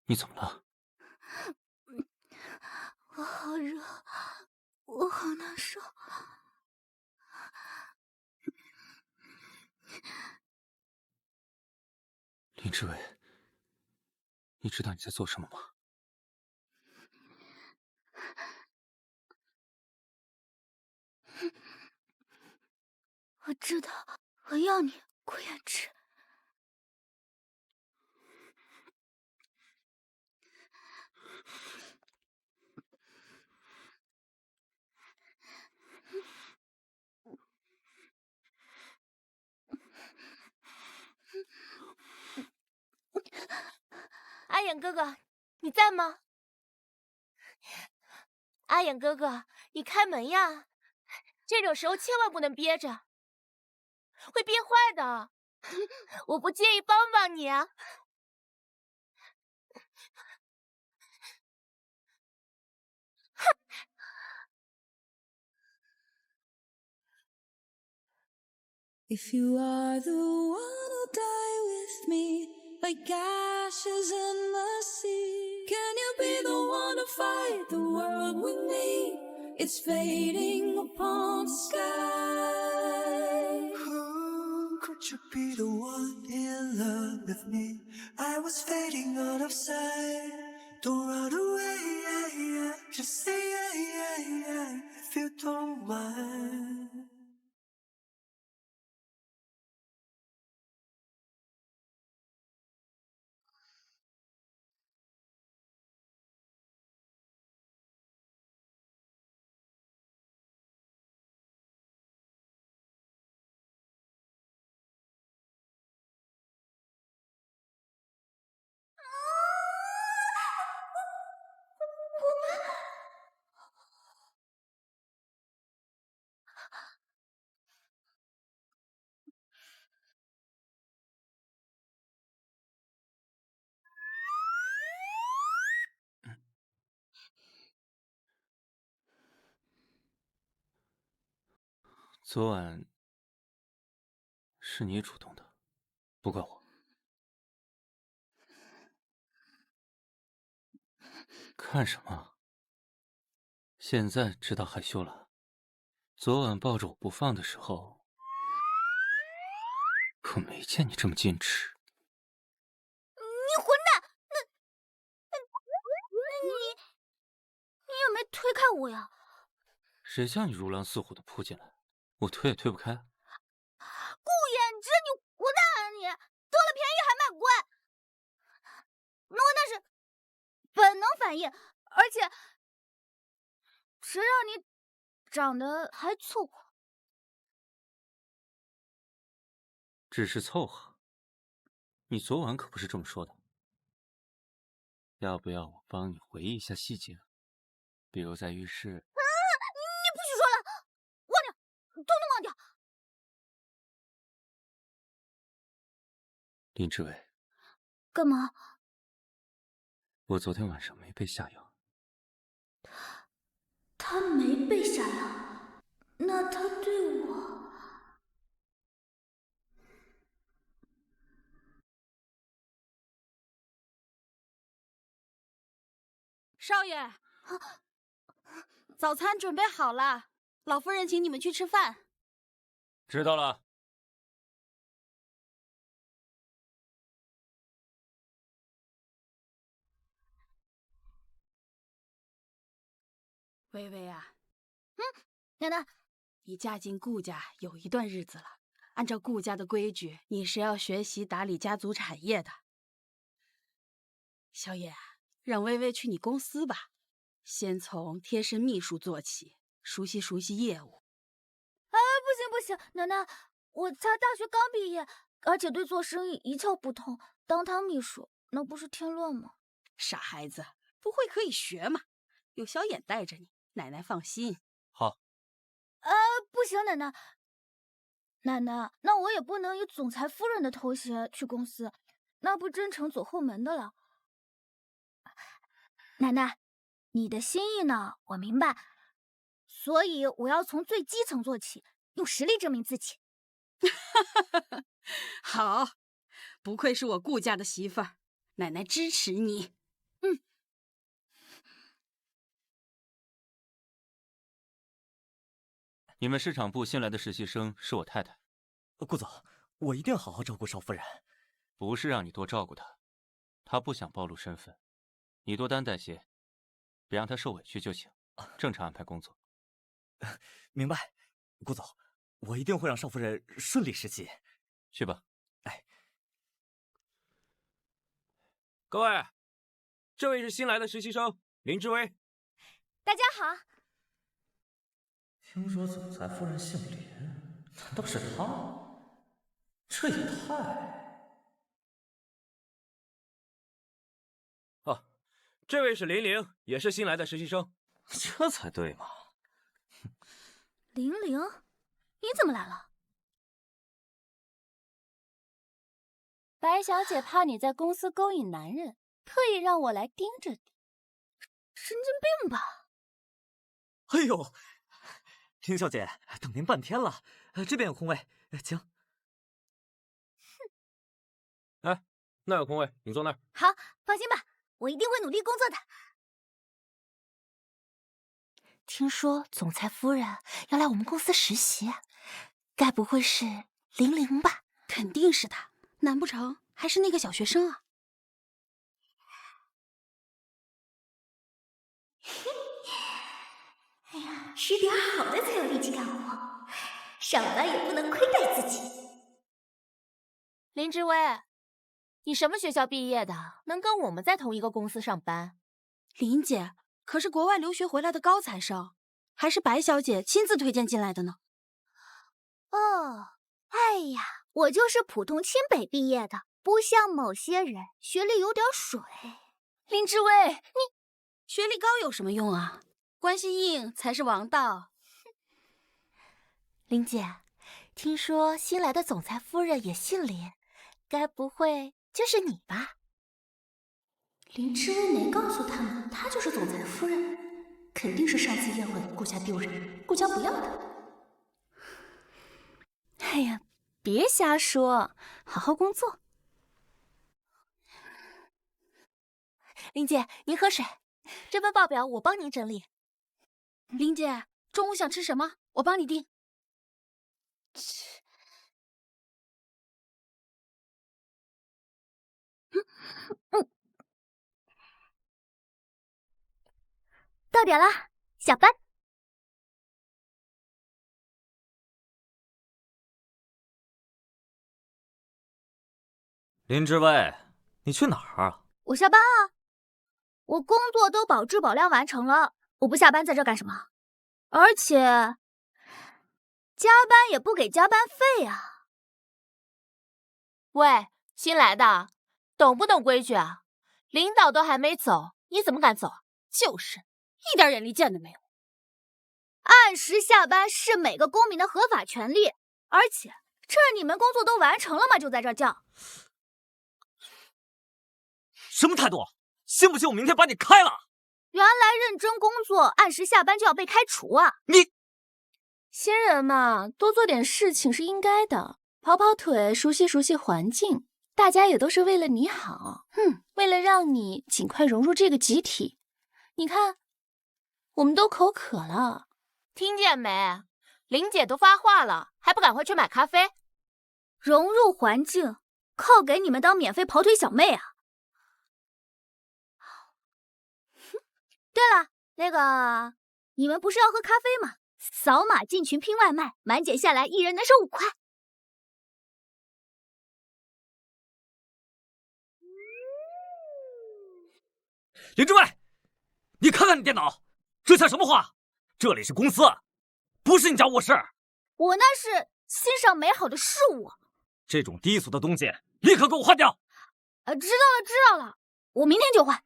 你怎么了？我好热，我好难受。林志伟，你知道你在做什么吗？我知道，我要你，顾衍之。阿眼哥哥，你在吗？阿眼哥哥，你开门呀！这种时候千万不能憋着，会憋坏的。我不介意帮帮你啊。If you are the one who'll die with me, like ashes in the sea, can you be the one to fight the world with me. It's fading upon the sky. Who could you be the one in love with me? I was fading out of sight. Don't run away, just say if you don't mind. 昨晚是你主动的，不怪我。看什么？现在知道害羞了。昨晚抱着我不放的时候，可没见你这么矜持。你混蛋！你也没推开我呀？谁叫你如狼似虎的扑进来，我推也推不开。顾衍之，你混蛋啊你！得了便宜还卖乖。我那是本能反应，而且谁让你长得还凑合？只是凑合。你昨晚可不是这么说的。要不要我帮你回忆一下细节？比如在浴室。你不许说了，忘掉，统统忘掉。林志伟，干嘛？我昨天晚上没被下药。他没被下药，那他对我……少爷，早餐准备好了，老夫人请你们去吃饭。知道了。微微啊，奶奶，你嫁进顾家有一段日子了，按照顾家的规矩，你是要学习打理家族产业的。小野，让微微去你公司吧，先从贴身秘书做起，熟悉熟悉业务。不行，奶奶，我才大学刚毕业，而且对做生意一窍不通，当他秘书那不是添乱吗？傻孩子，不会可以学嘛，有小眼带着你，奶奶放心。好。不行，奶奶，那我也不能以总裁夫人的头衔去公司，那不真成走后门的了。奶奶，你的心意呢，我明白，所以我要从最基层做起，用实力证明自己。好，不愧是我顾家的媳妇儿，奶奶支持你。你们市场部新来的实习生是我太太。顾总，我一定好好照顾少夫人。不是让你多照顾她，她不想暴露身份，你多担待些，别让她受委屈就行。正常安排工作。明白，顾总，我一定会让少夫人顺利实习。去吧。哎，各位，这位是新来的实习生林志威。大家好。听说总裁夫人姓林，难道是她？这也太……哦，这位是林玲，也是新来的实习生。这才对嘛！玲玲，你怎么来了？白小姐怕你在公司勾引男人，特意让我来盯着你。神经病吧！哎呦，林小姐，等您半天了，这边有空位，请。哎，那有空位，你坐那儿。好，放心吧，我一定会努力工作的。听说总裁夫人要来我们公司实习，该不会是00吧？肯定是他，难不成还是那个小学生啊？哎呀，吃点好的才有力气干活，上班也不能亏待自己。林之薇，你什么学校毕业的，能跟我们在同一个公司上班？林姐可是国外留学回来的高材生，还是白小姐亲自推荐进来的呢。哦，哎呀，我就是普通清北毕业的，不像某些人学历有点水。林之薇，你学历高有什么用啊？关系硬才是王道。林姐，听说新来的总裁夫人也姓林，该不会就是你吧？林之薇没告诉他们，她就是总裁夫人，肯定是上次宴会顾家丢人，顾家不要她。哎呀，别瞎说，好好工作。林姐，您喝水，这份报表我帮您整理。林姐，中午想吃什么？我帮你订。到点了，下班。林之薇，你去哪儿啊？我下班啊，我工作都保质保量完成了，我不下班在这干什么？而且加班也不给加班费啊！喂，新来的，懂不懂规矩啊？领导都还没走，你怎么敢走？就是一点眼力见都没有。按时下班是每个公民的合法权利，而且趁你们工作都完成了嘛，就在这叫。什么态度？信不信我明天把你开了？原来认真工作，按时下班就要被开除啊！你新人嘛，多做点事情是应该的，跑跑腿，熟悉熟悉环境，大家也都是为了你好。为了让你尽快融入这个集体。你看，我们都口渴了，听见没？林姐都发话了，还不赶快去买咖啡？融入环境，靠给你们当免费跑腿小妹啊！对了，那个，你们不是要喝咖啡吗？扫码进群拼外卖，满减下来一人能省5块。林之外，你看看你电脑，这像什么话？这里是公司，不是你家卧室。我那是欣赏美好的事物。这种低俗的东西，立刻给我换掉！知道了，我明天就换。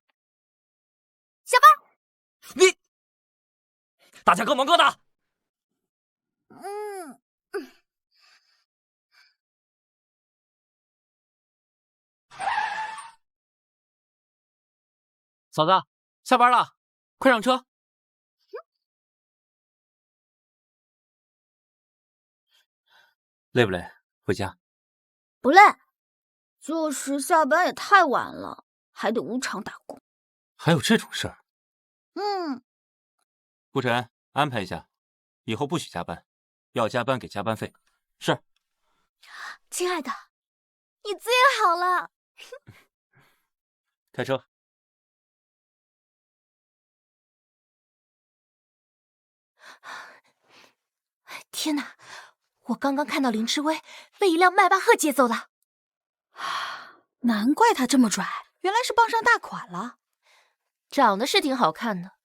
下班。你，大家各忙各的。嫂子，下班了，快上车。累不累？回家。不累，就是下班也太晚了，还得无偿打工。还有这种事儿？顾晨，安排一下，以后不许加班，要加班给加班费。是。亲爱的，你最好了。开车。天哪！我刚刚看到林之薇为一辆迈巴赫接走了，难怪他这么拽，原来是傍上大款了。长得是挺好看的，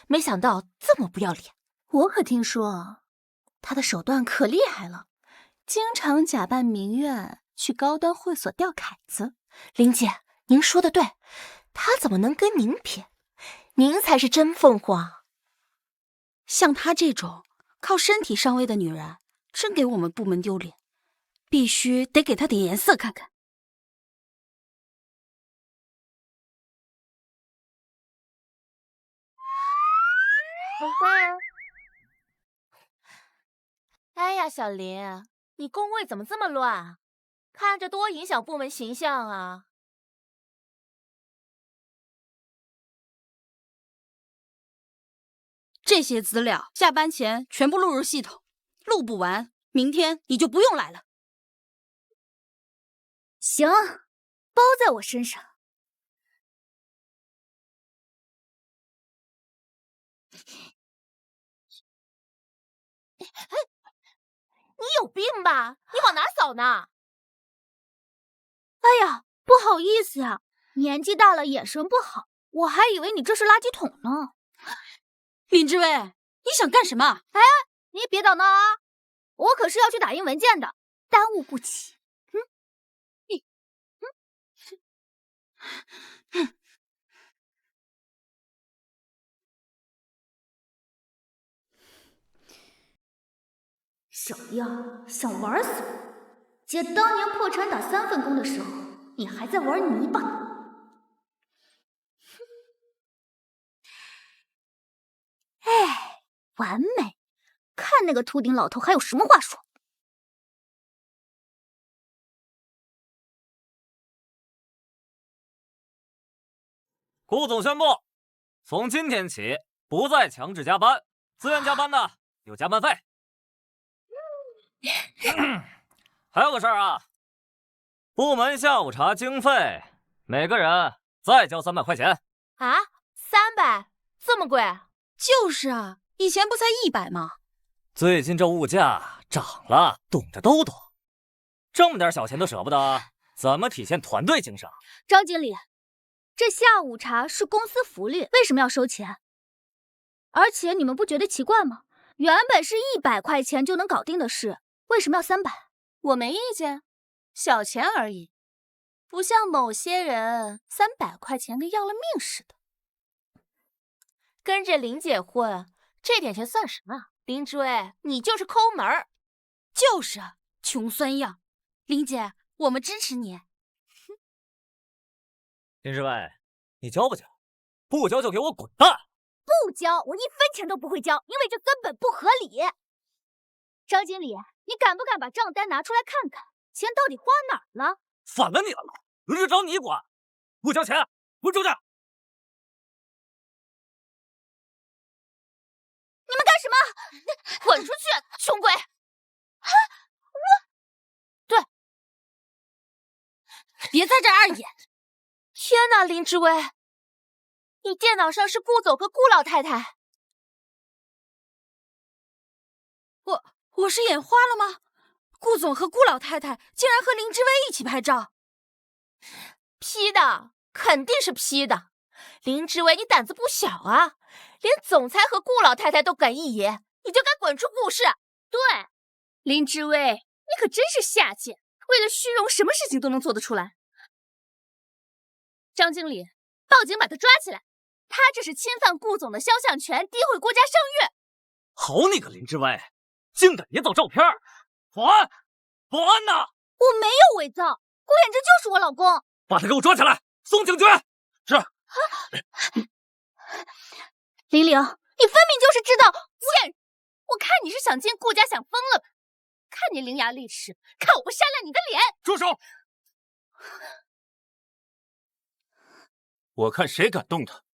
没想到这么不要脸。我可听说他的手段可厉害了，经常假扮名媛去高端会所钓凯子。林姐，您说的对，他怎么能跟您比？您才是真凤凰。像她这种靠身体上位的女人，真给我们部门丢脸，必须得给她点颜色看看。哎呀，小林，你工位怎么这么乱？看着多影响部门形象啊！这这些资料下班前全部录入系统，录不完，明天你就不用来了。行，包在我身上。你有病吧？你往哪扫呢？哎呀，不好意思啊，年纪大了眼神不好，我还以为你这是垃圾桶呢。林之薇，你想干什么？哎，你别捣闹啊！我可是要去打印文件的，耽误不起。小样，想玩死我！姐当年破产打3份工的时候，你还在玩泥巴呢。哎，完美！看那个秃顶老头还有什么话说。顾总宣布，从今天起不再强制加班，自愿加班的有加班费。还有个事儿啊，部门下午茶经费每个人再交300块钱。啊，300，这么贵？就是啊，以前不才100吗？最近这物价涨了，懂得都懂。这么点小钱都舍不得，怎么体现团队精神？张经理，这下午茶是公司福利，为什么要收钱？而且你们不觉得奇怪吗？原本是100块钱就能搞定的事，为什么要300？我没意见，小钱而已，不像某些人300块钱跟要了命似的。跟着林姐混，这点钱算什么？林之薇，你就是抠门儿。就是啊，穷酸样。林姐，我们支持你。林之薇，你交不交？不交就给我滚蛋！不交，我1分钱都不会交，因为这根本不合理。张经理，你敢不敢把账单拿出来看看，钱到底花哪儿了？反了你了，轮着找你管！不交钱，滚出去！你们干什么？滚出去，穷鬼！别在这儿二眼！天哪，林之薇，你电脑上是顾总和顾老太太。我是眼花了吗？顾总和顾老太太竟然和林之薇一起拍照，P 的，肯定是 P 的。林之薇，你胆子不小啊，连总裁和顾老太太都敢一眼，你就敢滚出顾氏？对，林之薇，你可真是下贱，为了虚荣，什么事情都能做得出来。张经理，报警把他抓起来，他这是侵犯顾总的肖像权，诋毁国家声誉。好你个林之薇，竟敢捏造照片！保安，保安呐！我没有伪造，顾衍之就是我老公。把他给我抓起来，送警局！是。玲玲，你分明就是知道贱！我看你是想进顾家想疯了吧？看你伶牙俐齿，看我不扇烂你的脸！住手！我看谁敢动他！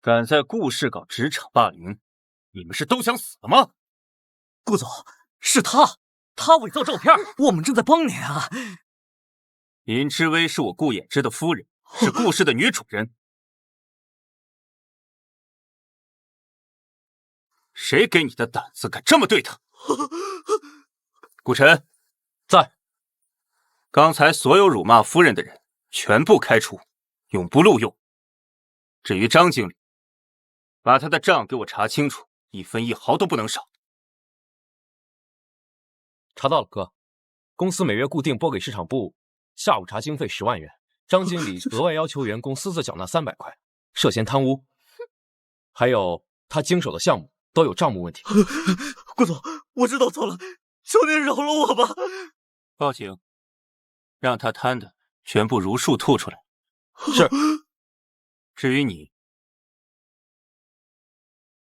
敢在顾氏搞职场霸凌，你们是都想死了吗？顾总，是他伪造照片，我们正在帮您啊。林之薇是我顾衍之的夫人，是顾氏的女主人。谁给你的胆子敢这么对她？顾晨，在。刚才所有辱骂夫人的人全部开除，永不录用。至于张经理，把他的账给我查清楚，1分1毫都不能少。查到了，哥。公司每月固定拨给市场部下午茶经费10万元，张经理额外要求员工私自缴纳300块，涉嫌贪污。还有他经手的项目都有账目问题。顾总，我知道错了，求您饶了我吧。报警，让他贪的全部如数吐出来。是。至于你，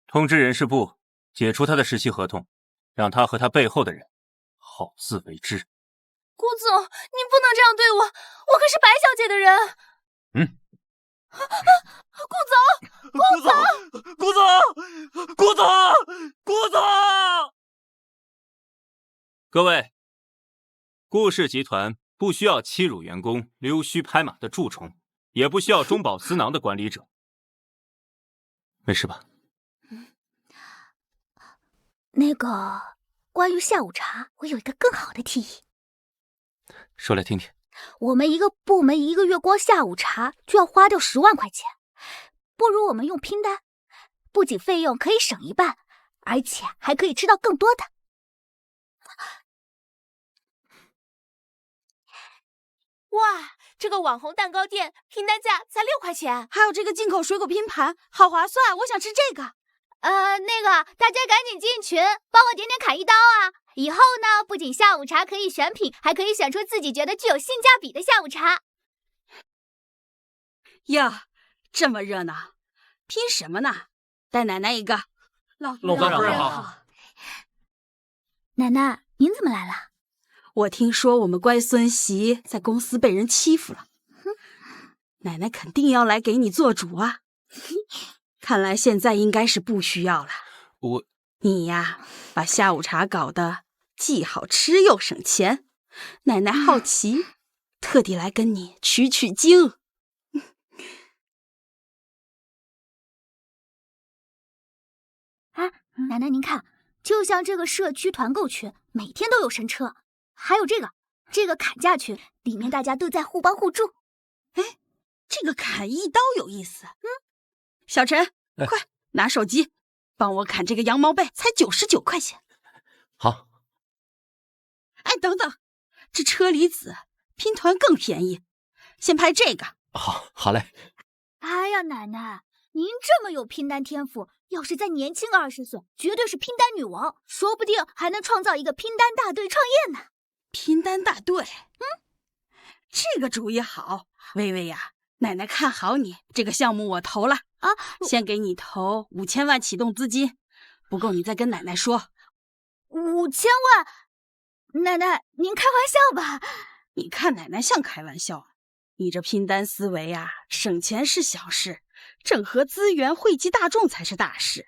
通知人事部解除他的实习合同，让他和他背后的人好自为之。顾总，您不能这样对我，我可是白小姐的人。顾总，顾总，顾总，顾总，顾总！各位，顾氏集团不需要欺辱员工、溜须拍马的蛀虫，也不需要中饱私囊的管理者。没事吧？那个，关于下午茶，我有一个更好的提议。说来听听。我们一个部门一个月光下午茶就要花掉10万块钱，不如我们用拼单，不仅费用可以省一半，而且还可以吃到更多的。哇，这个网红蛋糕店拼单价才6块钱，还有这个进口水果拼盘，好划算！我想吃这个。那个大家赶紧进群，帮我点点砍一刀啊！以后呢，不仅下午茶可以选品，还可以选出自己觉得具有性价比的下午茶。呀，这么热闹，拼什么呢？带奶奶一个。老夫人好。奶奶，您怎么来了？我听说我们乖孙媳在公司被人欺负了，奶奶肯定要来给你做主啊。看来现在应该是不需要了。你呀，把下午茶搞得既好吃又省钱，奶奶好奇，特地来跟你取取经。奶奶您看，就像这个社区团购群，每天都有神车，还有这个砍价群，里面大家都在互帮互助。哎，这个砍一刀有意思。小陈，快拿手机帮我砍这个羊毛被，才99块钱。好。哎，等等，这车厘子拼团更便宜，先拍这个。好嘞。哎呀，奶奶，您这么有拼单天赋，要是再年轻个20岁，绝对是拼单女王，说不定还能创造一个拼单大队创业呢。拼单大队，这个主意好。微微呀，奶奶看好你，这个项目我投了啊，先给你投5000万启动资金，不够你再跟奶奶说。5000万？奶奶，您开玩笑吧？你看奶奶像开玩笑啊？你这拼单思维啊，省钱是小事，整合资源惠及大众才是大事。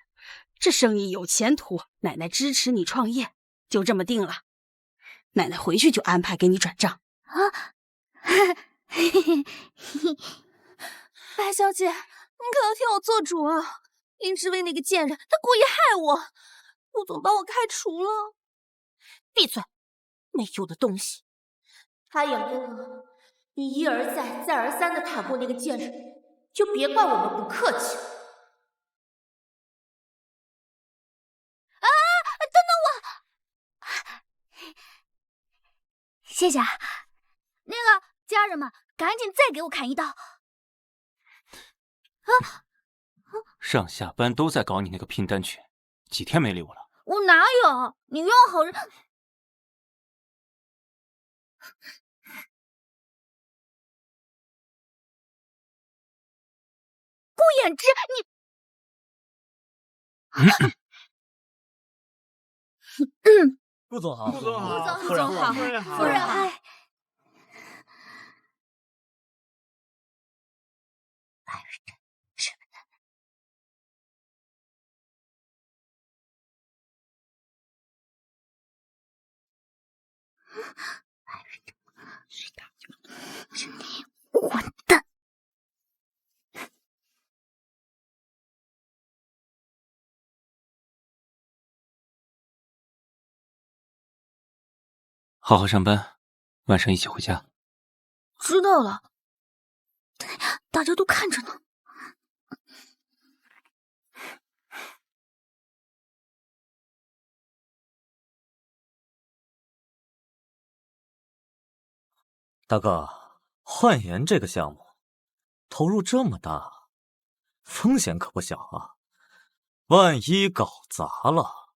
这生意有前途，奶奶支持你创业，就这么定了。奶奶回去就安排给你转账啊。白小姐，您可要替我做主啊！林志威那个贱人，他故意害我，陆总把我开除了。闭嘴，没用的东西！他养哥哥，你一而再再而三的袒护那个贱人，就别怪我们不客气了。等等我！谢谢啊。那个家人们，赶紧再给我砍一刀！上下班都在搞你那个拼单群，几天没理我了？我哪有？你冤枉好人。顾衍之，你顾总好，顾总好，夫人好，夫人好。混蛋！好好上班，晚上一起回家。知道了，大家都看着呢。大哥，焕颜这个项目投入这么大，风险可不小啊！万一搞砸了，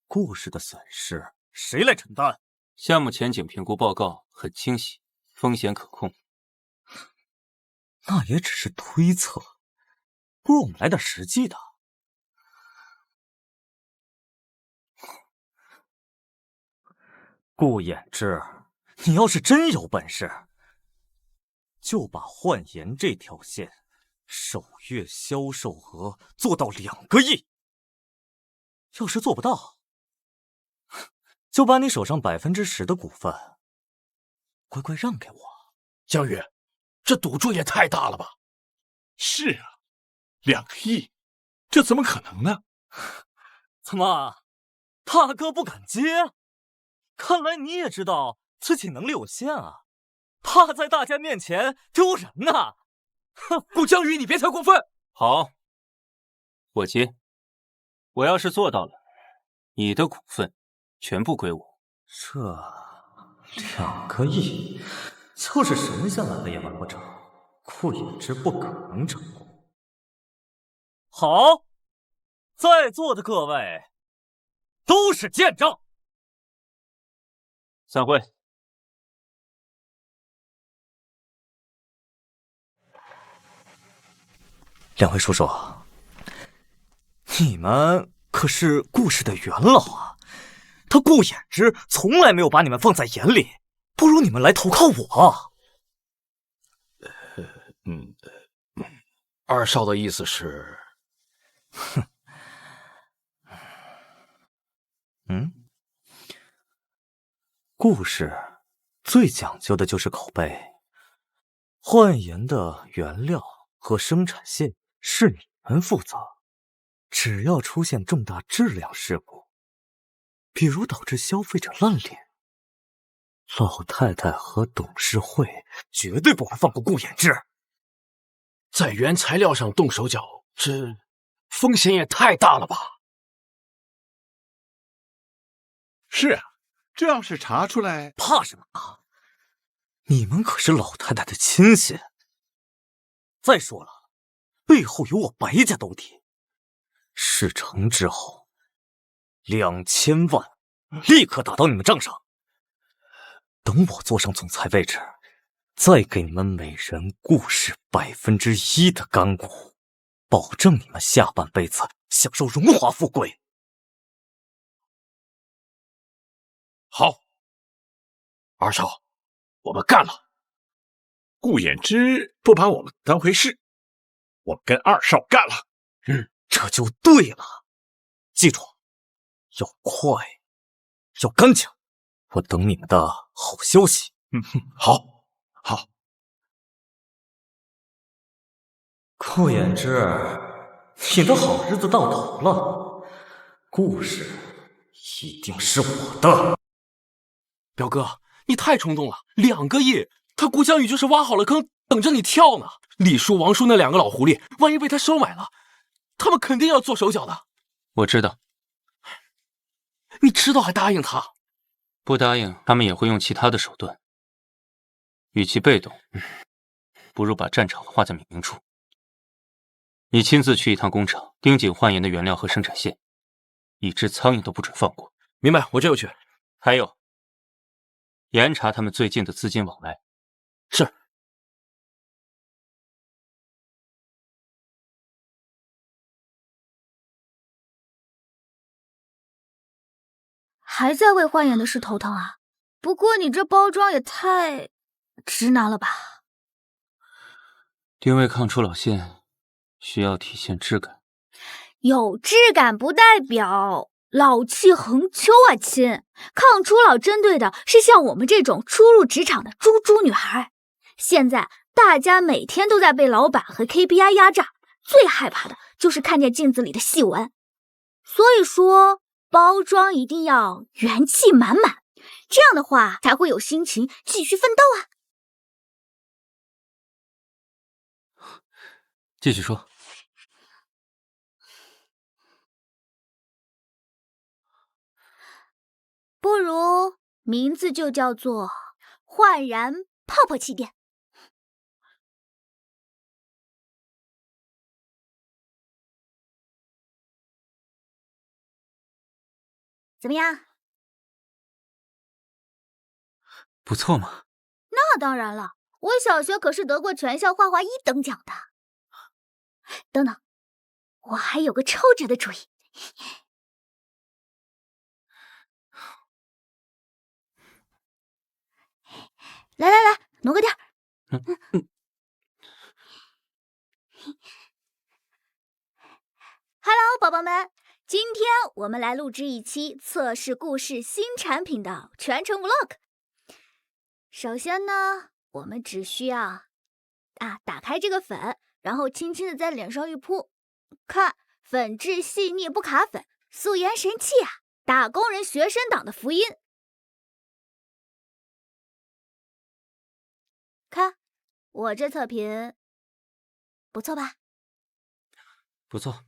顾氏的损失谁来承担？项目前景评估报告很清晰，风险可控。那也只是推测，不如我们来点实际的。顾衍之，你要是真有本事，就把幻颜这条线首月销售额做到2个亿。要是做不到，就把你手上10%的股份乖乖让给我。江宇，这赌注也太大了吧？是啊，2个亿，这怎么可能呢？怎么，大哥不敢接？看来你也知道自己能力有限啊，怕在大家面前丢人呐！哼，顾江宇，你别太过分。好，我接。我要是做到了，你的股份全部归我。这2个亿，就是神仙来了也完不成，顾衍之不可能成功。好，在座的各位都是见证。散会。2位叔叔，你们可是顾氏的元老啊，他顾衍之从来没有把你们放在眼里，不如你们来投靠我。二少的意思是，顾氏最讲究的就是口碑，幻颜的原料和生产线是你们负责，只要出现重大质量事故，比如导致消费者烂脸，老太太和董事会绝对不会放过顾衍之。在原材料上动手脚，这风险也太大了吧？是啊，这要是查出来，怕什么啊？你们可是老太太的亲信。再说了，背后有我白家兜底，事成之后，2000万立刻打到你们账上。等我坐上总裁位置，再给你们每人顾氏1%的干股，保证你们下半辈子享受荣华富贵。好，二少，我们干了。顾衍之不把我们当回事，我们跟二少干了。这就对了。记住，要快，要干净。我等你们的好消息。好。顾衍之，你的好日子到头了，顾氏一定是我的。表哥，你太冲动了，2个亿，他顾江宇就是挖好了坑，等着你跳呢。李叔、王叔那2个老狐狸，万一被他收买了，他们肯定要做手脚的。我知道。你知道还答应他？不答应，他们也会用其他的手段。与其被动，不如把战场画在明处。你亲自去一趟工厂，盯紧幻颜的原料和生产线，一只苍蝇都不准放过。明白，我这就去。还有，严查他们最近的资金往来。是。还在为幻颜的事头疼啊？不过你这包装也太直男了吧？定位抗初老线需要体现质感，有质感不代表老气横秋啊，亲！抗初老针对的是像我们这种初入职场的猪女孩。现在大家每天都在被老板和 KPI 压榨，最害怕的就是看见镜子里的细纹。所以说，包装一定要元气满满，这样的话才会有心情继续奋斗啊！继续说。不如名字就叫做焕然泡泡气垫。怎么样？不错嘛。那当然了，我小学可是得过全校画画1等奖的。等等，我还有个抽纸的主意。挪个地儿。Hello， 宝宝们，今天我们来录制一期测试故事新产品的全程 vlog。首先呢，我们只需要打开这个粉，然后轻轻的在脸上一扑，看，粉质细腻不卡粉，素颜神器啊！打工人学生党的福音。看，我这测评不错吧？不错。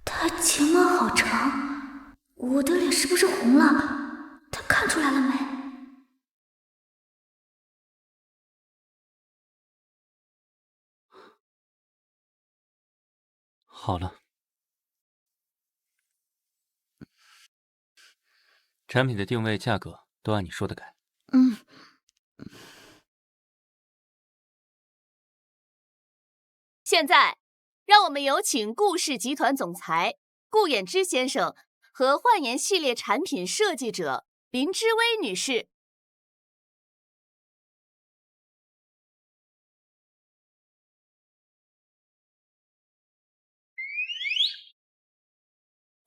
他睫毛好长，我的脸是不是红了？他看出来了没？好了，产品的定位、价格都按你说的改。现在，让我们有请顾氏集团总裁顾衍之先生和焕颜系列产品设计者林之薇女士。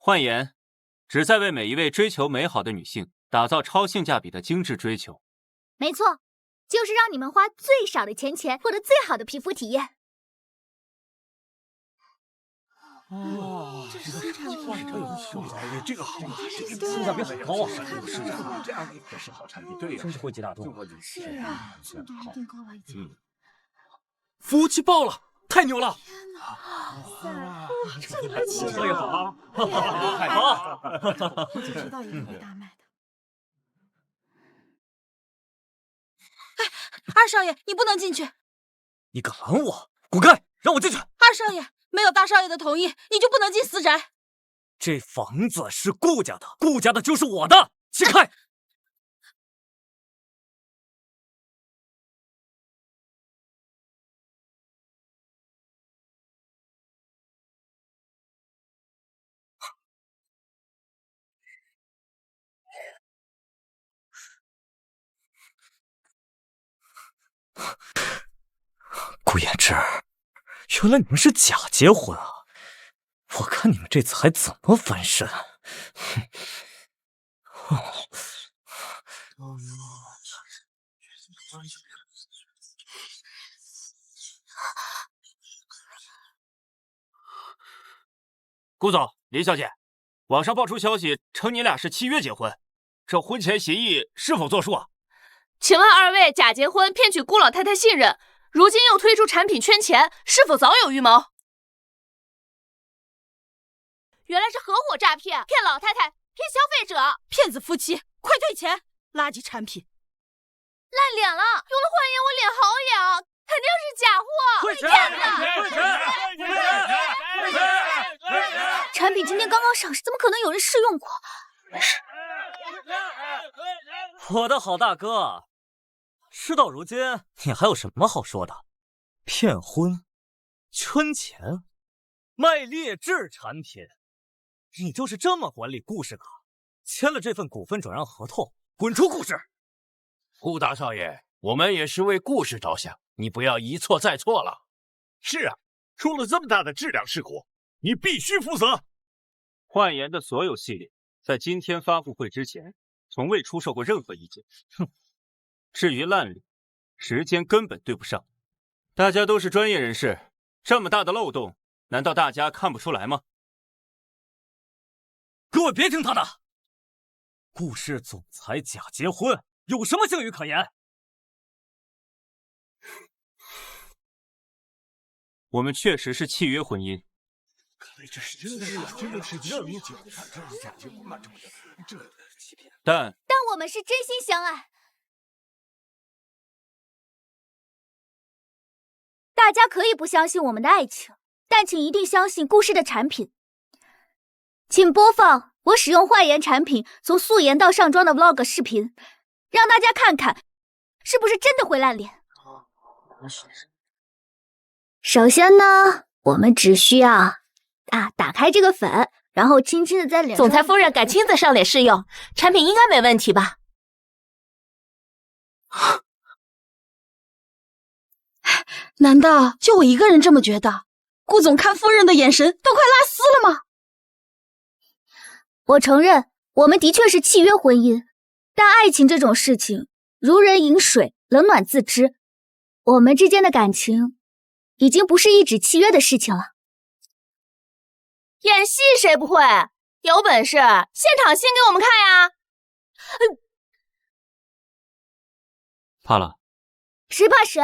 焕颜旨在为每一位追求美好的女性打造超性价比的精致追求。没错，就是让你们花最少的钱获得最好的皮肤体验。这是新产品，这个好啊，性价比很高啊！是这样，这是好产品，对呀，真是惠及大众。是啊，速度一定高了一截。服务器爆了，太牛了！天哪！这么奇特也好啊！海报，我就知道一定会大卖的。哎，二少爷，你不能进去！你敢拦我？滚开！让我进去！二少爷，没有大少爷的同意，你就不能进私宅。这房子是顾家的，顾家的就是我的，起开！顾衍之，原来你们是假结婚啊！我看你们这次还怎么翻身！顾总，林小姐，网上爆出消息称你俩是契约结婚，这婚前协议是否作数啊？请问二位假结婚骗取顾老太太信任，如今又推出产品圈钱，是否早有预谋？原来是合伙诈骗，骗老太太，骗消费者，骗子夫妻，快退钱！垃圾产品，烂脸了！用了焕颜，我脸好痒，肯定是假货！退钱！退钱！产品今天刚刚上市，怎么可能有人试用过？没事。我的好大哥，事到如今，你还有什么好说的？骗婚、圈钱、卖劣质产品，你就是这么管理顾氏的？签了这份股份转让合同，滚出顾氏！顾大少爷，我们也是为顾氏着想，你不要一错再错了。是啊，出了这么大的质量事故，你必须负责。焕颜的所有系列在今天发布会之前，从未出售过任何一件。哼，至于烂脸，时间根本对不上。大家都是专业人士，这么大的漏洞，难道大家看不出来吗？各位别听他的，顾氏总裁假结婚，有什么信誉可言？我们确实是契约婚姻。但我们是真心相爱。大家可以不相信我们的爱情，但请一定相信顾氏的产品。请播放我使用焕颜产品从素颜到上妆的 vlog 视频，让大家看看是不是真的会烂脸。首先呢，我们只需要打开这个粉，然后轻轻的在脸上。总裁夫人敢亲自上脸试用，产品应该没问题吧？难道就我一个人这么觉得？顾总看夫人的眼神都快拉丝了吗？我承认，我们的确是契约婚姻，但爱情这种事情，如人饮水，冷暖自知。我们之间的感情，已经不是一纸契约的事情了。演戏谁不会？有本事现场戏给我们看呀！怕了？谁怕谁？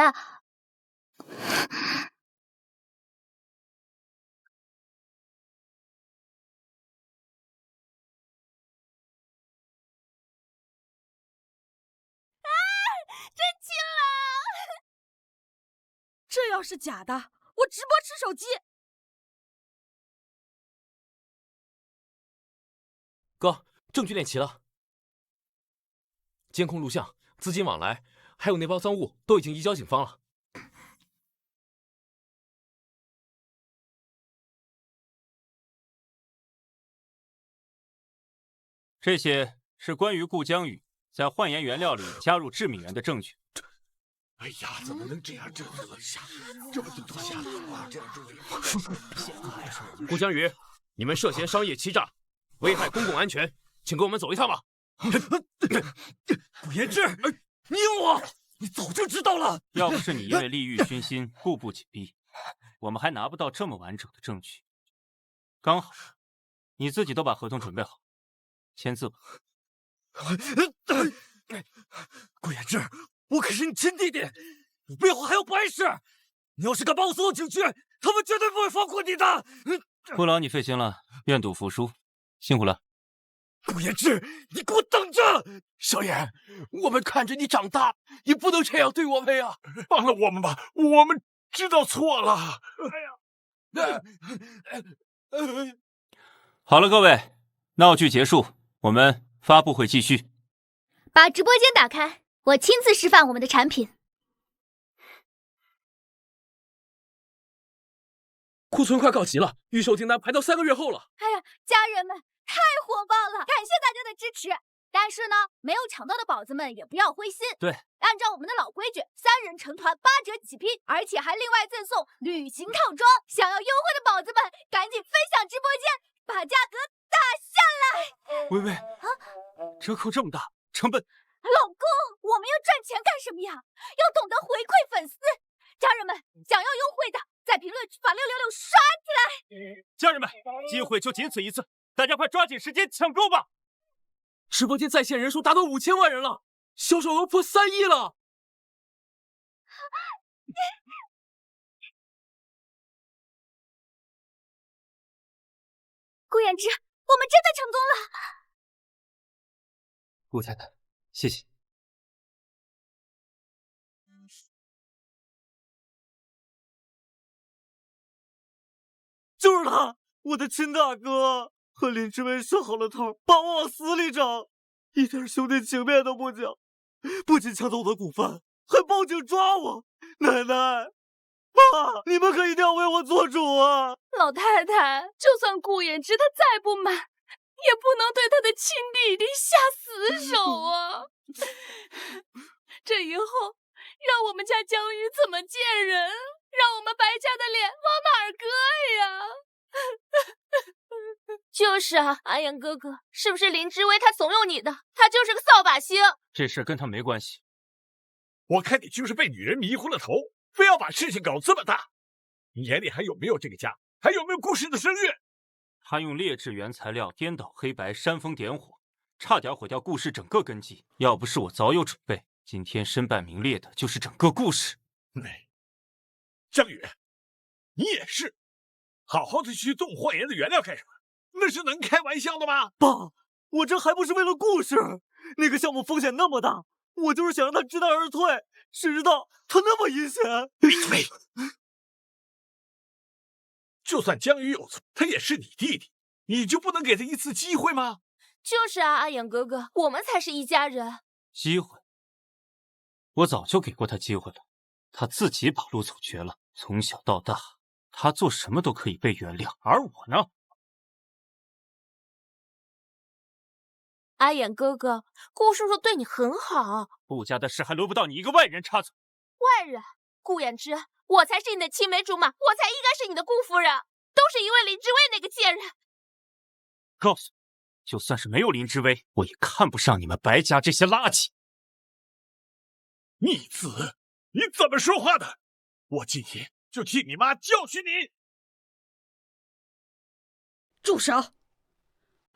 真亲了！这要是假的，我直播吃手机。哥，证据链齐了，监控录像、资金往来，还有那包赃物都已经移交警方了。这些是关于顾江宇在焕颜原料里加入致敏原的证据。哎呀，怎么能这样？这么多虾，这么多虾啊！这样顾江宇，你们涉嫌商业欺诈，危害公共安全，请跟我们走一趟吧。顾延志，你有我，你早就知道了。要不是你因为利欲熏心，故步紧逼，我们还拿不到这么完整的证据。刚好，你自己都把合同准备好，签字吧。顾延志，我可是你亲弟弟，你背后还有不碍事。你要是敢把我送到警局，他们绝对不会放过你的。不劳你费心了，愿赌服输，辛苦了。顾延志，你给我等着！少爷，我们看着你长大，你不能这样对我们呀！放了我们吧，我们知道错了。好了，各位，闹剧结束，我们发布会继续。把直播间打开，我亲自示范我们的产品。库存快告急了，预售订单排到3个月后了。哎呀，家人们太火爆了，感谢大家的支持。但是呢，没有抢到的宝子们也不要灰心。对，按照我们的老规矩，3人成团8折起拼，而且还另外赠送旅行套装。想要优惠的宝子们，赶紧分享直播间，把价格打下来。微微，折扣这么大，成本……老公，我们要赚钱干什么呀？要懂得回馈粉丝。家人们，想要优惠的，在评论区把666刷起来。家人们，机会就仅此一次，大家快抓紧时间抢购吧！直播间在线人数达到5000万人了，销售额破3亿了。顾延之，我们真的成功了！顾太太，谢谢。就是他，我的亲大哥，和林志威设好了套，把我往死里整，一点兄弟情面都不讲，不仅抢走我的股份，还报警抓我。奶奶，爸，你们可一定要为我做主啊！老太太，就算顾延之他再不满，也不能对他的亲弟弟下死手啊！这以后，让我们家江宇怎么见人？让我们白家的脸往哪儿搁呀？就是啊，阿阳哥哥，是不是林之威他怂恿你的？他就是个扫把星。这事跟他没关系。我看你就是被女人迷糊了头，非要把事情搞这么大。你眼里还有没有这个家？还有没有故事的声乐？他用劣质原材料颠倒黑白，煽风点火，差点毁掉故事整个根基。要不是我早有准备，今天身败名裂的就是整个故事。江宇，你也是，好好的去动焕颜的原料干什么？那是能开玩笑的吗？爸，我这还不是为了故事，那个项目风险那么大，我就是想让他知难而退，谁知道他那么阴险。闭嘴！就算江宇有错，他也是你弟弟，你就不能给他一次机会吗？就是啊，阿阳哥哥，我们才是一家人。机会？我早就给过他机会了，他自己把路走绝了。从小到大，他做什么都可以被原谅，而我呢？阿衍哥哥，顾叔叔对你很好。顾家的事还轮不到你一个外人插嘴。外人？顾衍之，我才是你的青梅竹马，我才应该是你的顾夫人，都是因为林之威那个贱人。告诉你，就算是没有林之威，我也看不上你们白家这些垃圾。逆子，你怎么说话的？我今天就替你妈教训你！住手！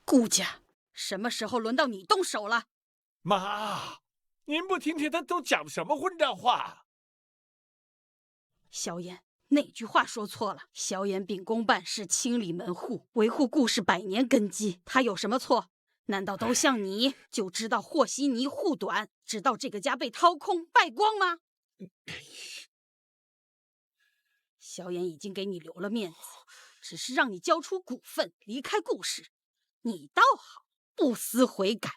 顾家什么时候轮到你动手了？妈，您不听听他都讲什么混账话？萧炎，那句话说错了。萧炎秉公办事，清理门户，维护顾氏百年根基，他有什么错？难道都像你，就知道和稀泥护短，直到这个家被掏空败光吗？萧炎已经给你留了面子，只是让你交出股份，离开顾氏。你倒好，不思悔改，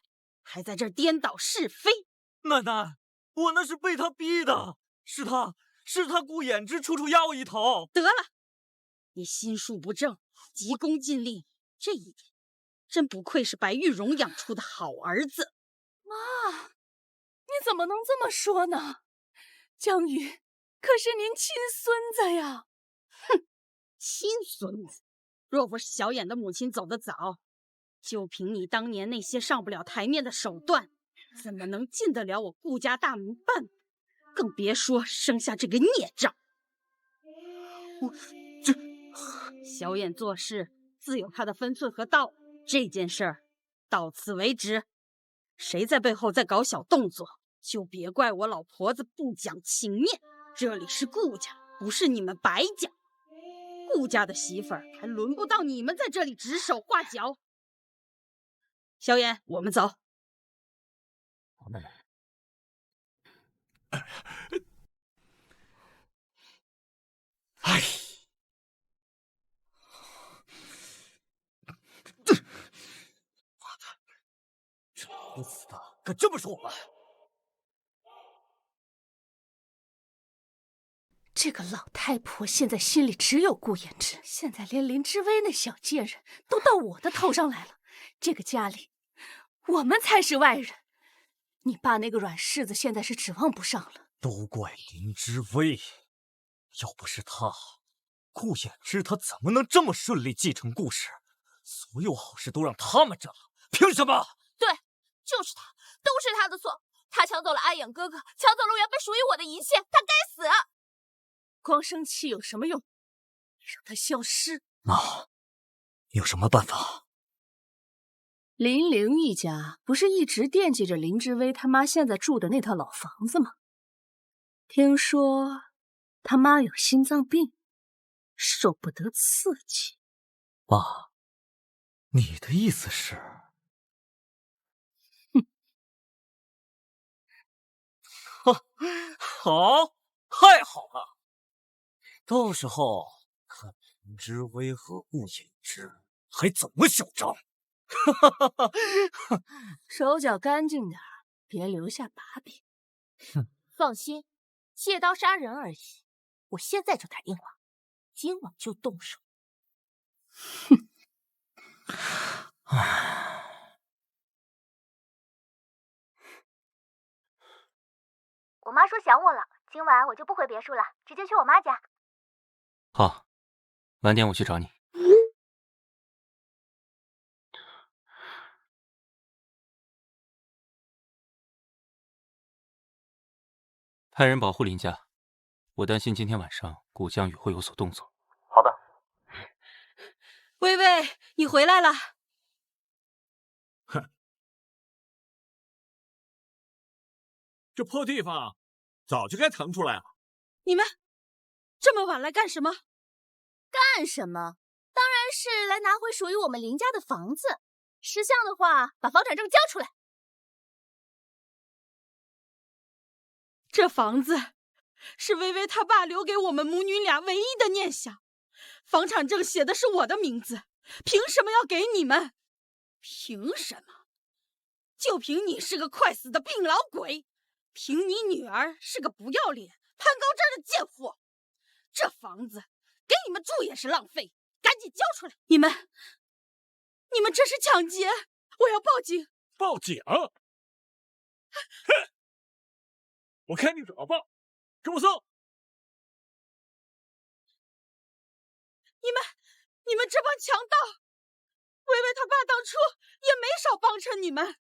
还在这儿颠倒是非。奶奶，我那是被他逼的，是他顾衍之处处压我一头。得了，你心术不正，急功近利，这一点真不愧是白玉荣养出的好儿子。妈，你怎么能这么说呢？江宇可是您亲孙子呀！哼，亲孙子！若不是小眼的母亲走得早，就凭你当年那些上不了台面的手段，怎么能进得了我顾家大门半步？更别说生下这个孽障。小眼做事自有他的分寸和道理，这件事儿到此为止。谁在背后再搞小动作，就别怪我老婆子不讲情面。这里是顾家，不是你们白家。顾家的媳妇儿还轮不到你们在这里指手画脚。小眼，我们走。哎，这该死的，敢这么说我们！这个老太婆现在心里只有顾衍之，现在连林之威那小贱人都到我的头上来了。这个家里，我们才是外人。你爸那个软柿子现在是指望不上了。都怪林之威，要不是他，顾衍之他怎么能这么顺利继承顾氏？所有好事都让他们占了，凭什么？对，就是他，都是他的错。他抢走了阿衍哥哥，抢走了原本属于我的一切，他该死！光生气有什么用？让他消失。那有什么办法？林玲一家不是一直惦记着林之威他妈现在住的那套老房子吗？听说他妈有心脏病，受不得刺激。妈，你的意思是？好，太好了！到时候看林之威和顾衍之还怎么嚣张。手脚干净点，别留下把柄。哼，放心，借刀杀人而已。我现在就打电话，今晚就动手。哼，我妈说想我了，今晚我就不回别墅了，直接去我妈家。好，晚点我去找你。派人保护林家，我担心今天晚上顾江宇会有所动作。好的。微微，你回来了。哼，这破地方早就该腾出来了。你们这么晚来干什么？干什么？当然是来拿回属于我们林家的房子。识相的话，把房产证交出来。这房子是微微他爸留给我们母女俩唯一的念想，房产证写的是我的名字，凭什么要给你们？凭什么？就凭你是个快死的病老鬼，凭你女儿是个不要脸、攀高枝的贱货，这房子给你们住也是浪费，赶紧交出来！你们这是抢劫！我要报警！报警？哼！我看你怎么报！给我送！你们这帮强盗！薇薇他爸当初也没少帮衬你们，你们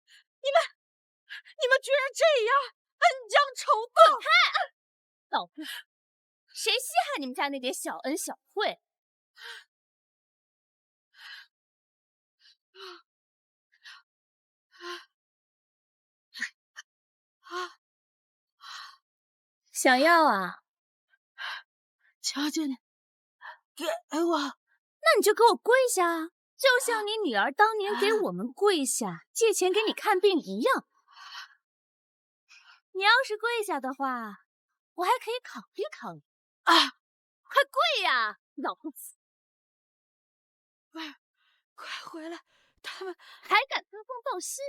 居然这样恩将仇报！滚开！老婆，谁稀罕你们家那点小恩小惠？想要啊？求求你，给我！那你就给我跪下啊！就像你女儿当年给我们跪下借钱给你看病一样。你要是跪下的话，我还可以考虑考虑。快跪呀，老不死！快回来！他们还敢登封报信？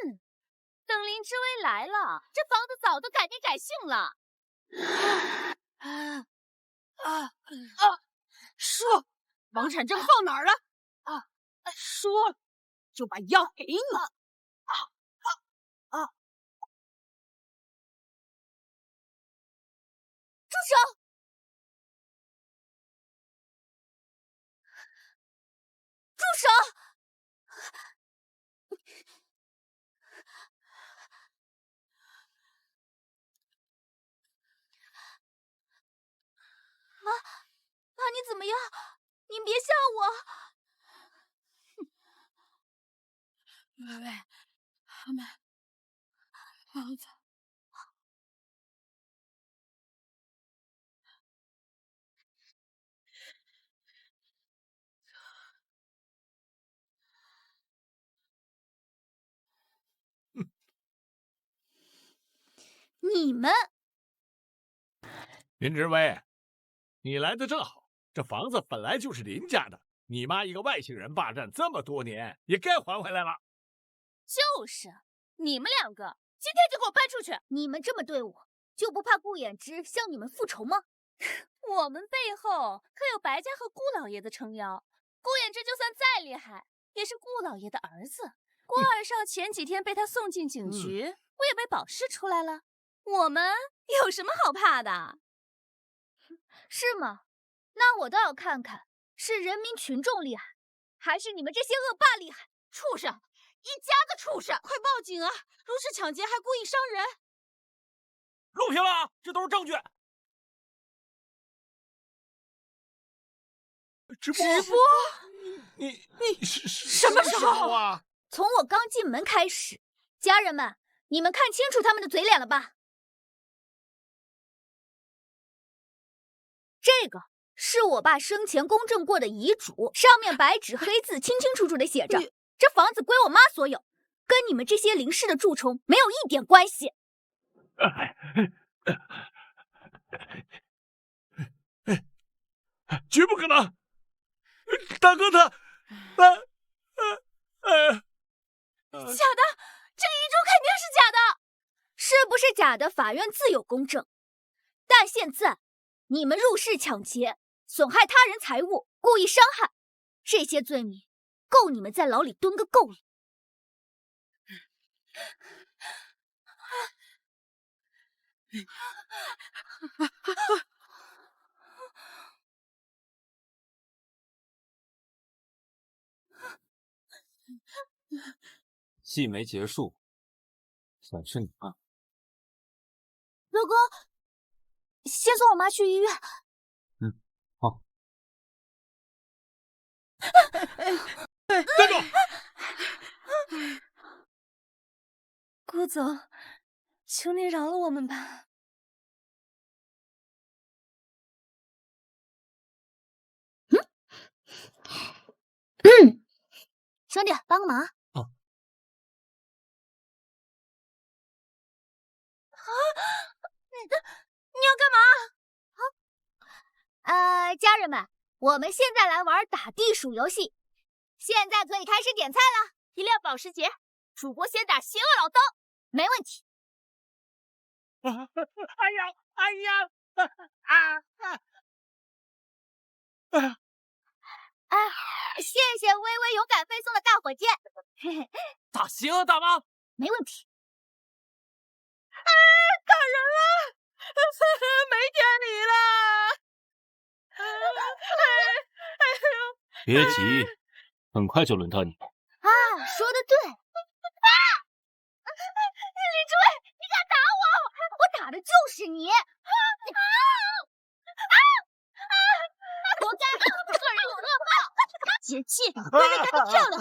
等林之威来了，这房子早都改名改姓了。说，房产证放哪儿了？说，就把药给你。住手！住手！爸，你怎么样？您别吓我！薇薇，他们房子。你们，林之威，你来的正好，这房子本来就是林家的，你妈一个外姓人霸占这么多年，也该还回来了。就是，你们两个今天就给我搬出去！你们这么对我，就不怕顾衍之向你们复仇吗？我们背后可有白家和顾老爷的撑腰，顾衍之就算再厉害，也是顾老爷的儿子。顾二少前几天被他送进警局，我也被保释出来了。我们有什么好怕的？是吗？那我倒要看看，是人民群众厉害，还是你们这些恶霸厉害？畜生！一家子畜生！快报警啊！如是抢劫还故意伤人！录屏了，这都是证据。直播？你什么时候啊？从我刚进门开始，家人们，你们看清楚他们的嘴脸了吧？这个是我爸生前公证过的遗嘱，上面白纸黑字清清楚楚的写着，这房子归我妈所有，跟你们这些临时的蛀虫没有一点关系。绝不可能！大哥他，假的，这遗嘱肯定是假的。是不是假的？法院自有公证。但现在你们入室抢劫、损害他人财物、故意伤害，这些罪名够你们在牢里蹲个够了。戏没结束，算是你妈。老公，先送我妈去医院。好。站住！顾总，求您饶了我们吧。兄弟，帮个忙。你要干嘛？家人们，我们现在来玩打地鼠游戏，现在可以开始点菜了。一辆保时捷，主播先打邪恶老刀，没问题。哎呀！哎，谢谢微微勇敢飞送的大火箭。咋行啊，大妈？没问题。感人了，没天理了！别急，很快就轮到你。啊，说的对。李志伟，你敢打我？我打的就是你！活该，个人有恶报，解气，微微干得漂亮！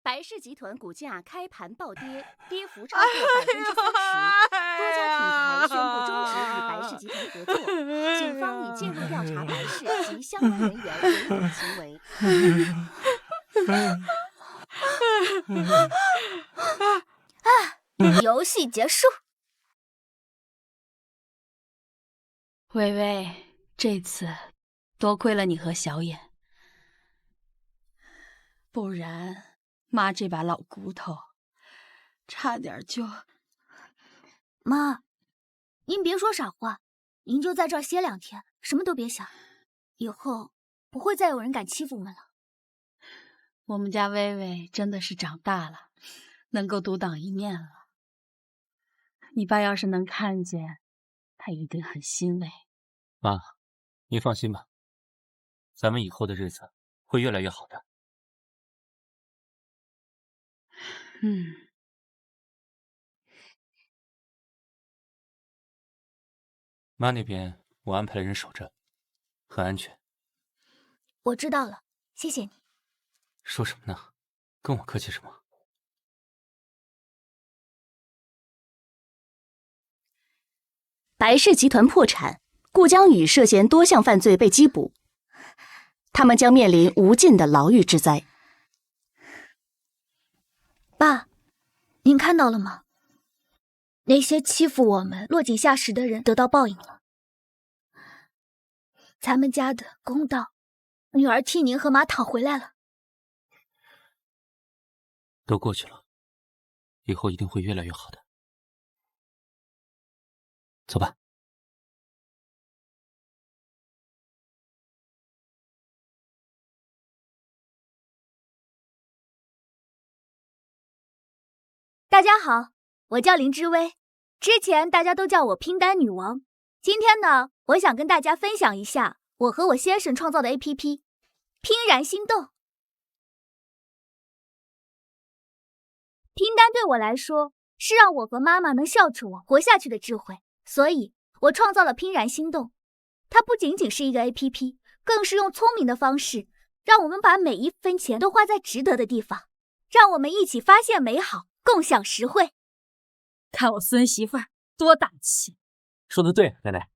白氏集团股价开盘暴跌，跌幅超过30%，多家品牌宣布终止与白氏集团合作，警方已介入调查白氏及相关人员违法行为。游戏结束。微微，这次多亏了你和小野，不然妈这把老骨头差点就……妈，您别说傻话，您就在这儿歇2天，什么都别想，以后不会再有人敢欺负我们了。我们家微微真的是长大了，能够独当一面了。你爸要是能看见，他一定很欣慰。妈，你放心吧，咱们以后的日子会越来越好的。妈那边我安排了人守着，很安全。我知道了，谢谢你。说什么呢？跟我客气什么？白氏集团破产，顾江宇涉嫌多项犯罪被缉捕，他们将面临无尽的牢狱之灾。爸，您看到了吗？那些欺负我们落井下石的人得到报应了。咱们家的公道，女儿替您和妈讨回来了。都过去了，以后一定会越来越好的。走吧。大家好，我叫林之薇，之前大家都叫我拼单女王。今天呢，我想跟大家分享一下我和我先生创造的 APP 拼燃心动。拼单对我来说是让我和妈妈能孝顺我活下去的智慧，所以我创造了拼燃心动。它不仅仅是一个 APP， 更是用聪明的方式让我们把每一分钱都花在值得的地方，让我们一起发现美好，共享实惠。看我孙媳妇儿多大气！说的对，奶奶。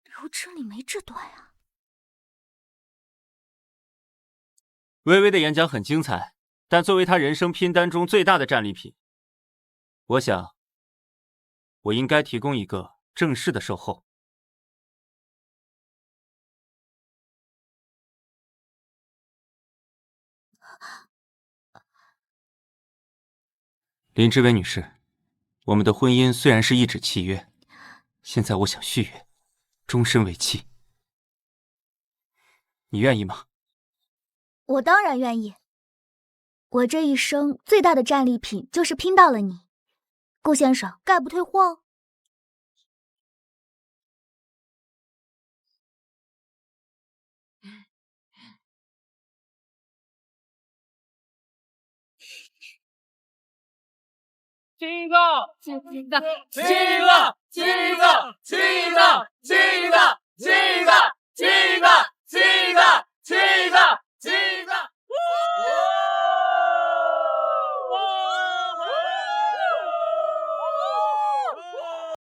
刘志里没这段啊。微微的演讲很精彩，但作为他人生拼单中最大的战利品，我想我应该提供一个正式的售后。林之薇女士，我们的婚姻虽然是一纸契约，现在我想续约，终身为妻，你愿意吗？我当然愿意。我这一生最大的战利品就是拼到了你，顾先生，概不退货哦。亲一个，亲一个，亲一个，亲一个，亲一个，亲一个，亲一个，亲一个，亲一个。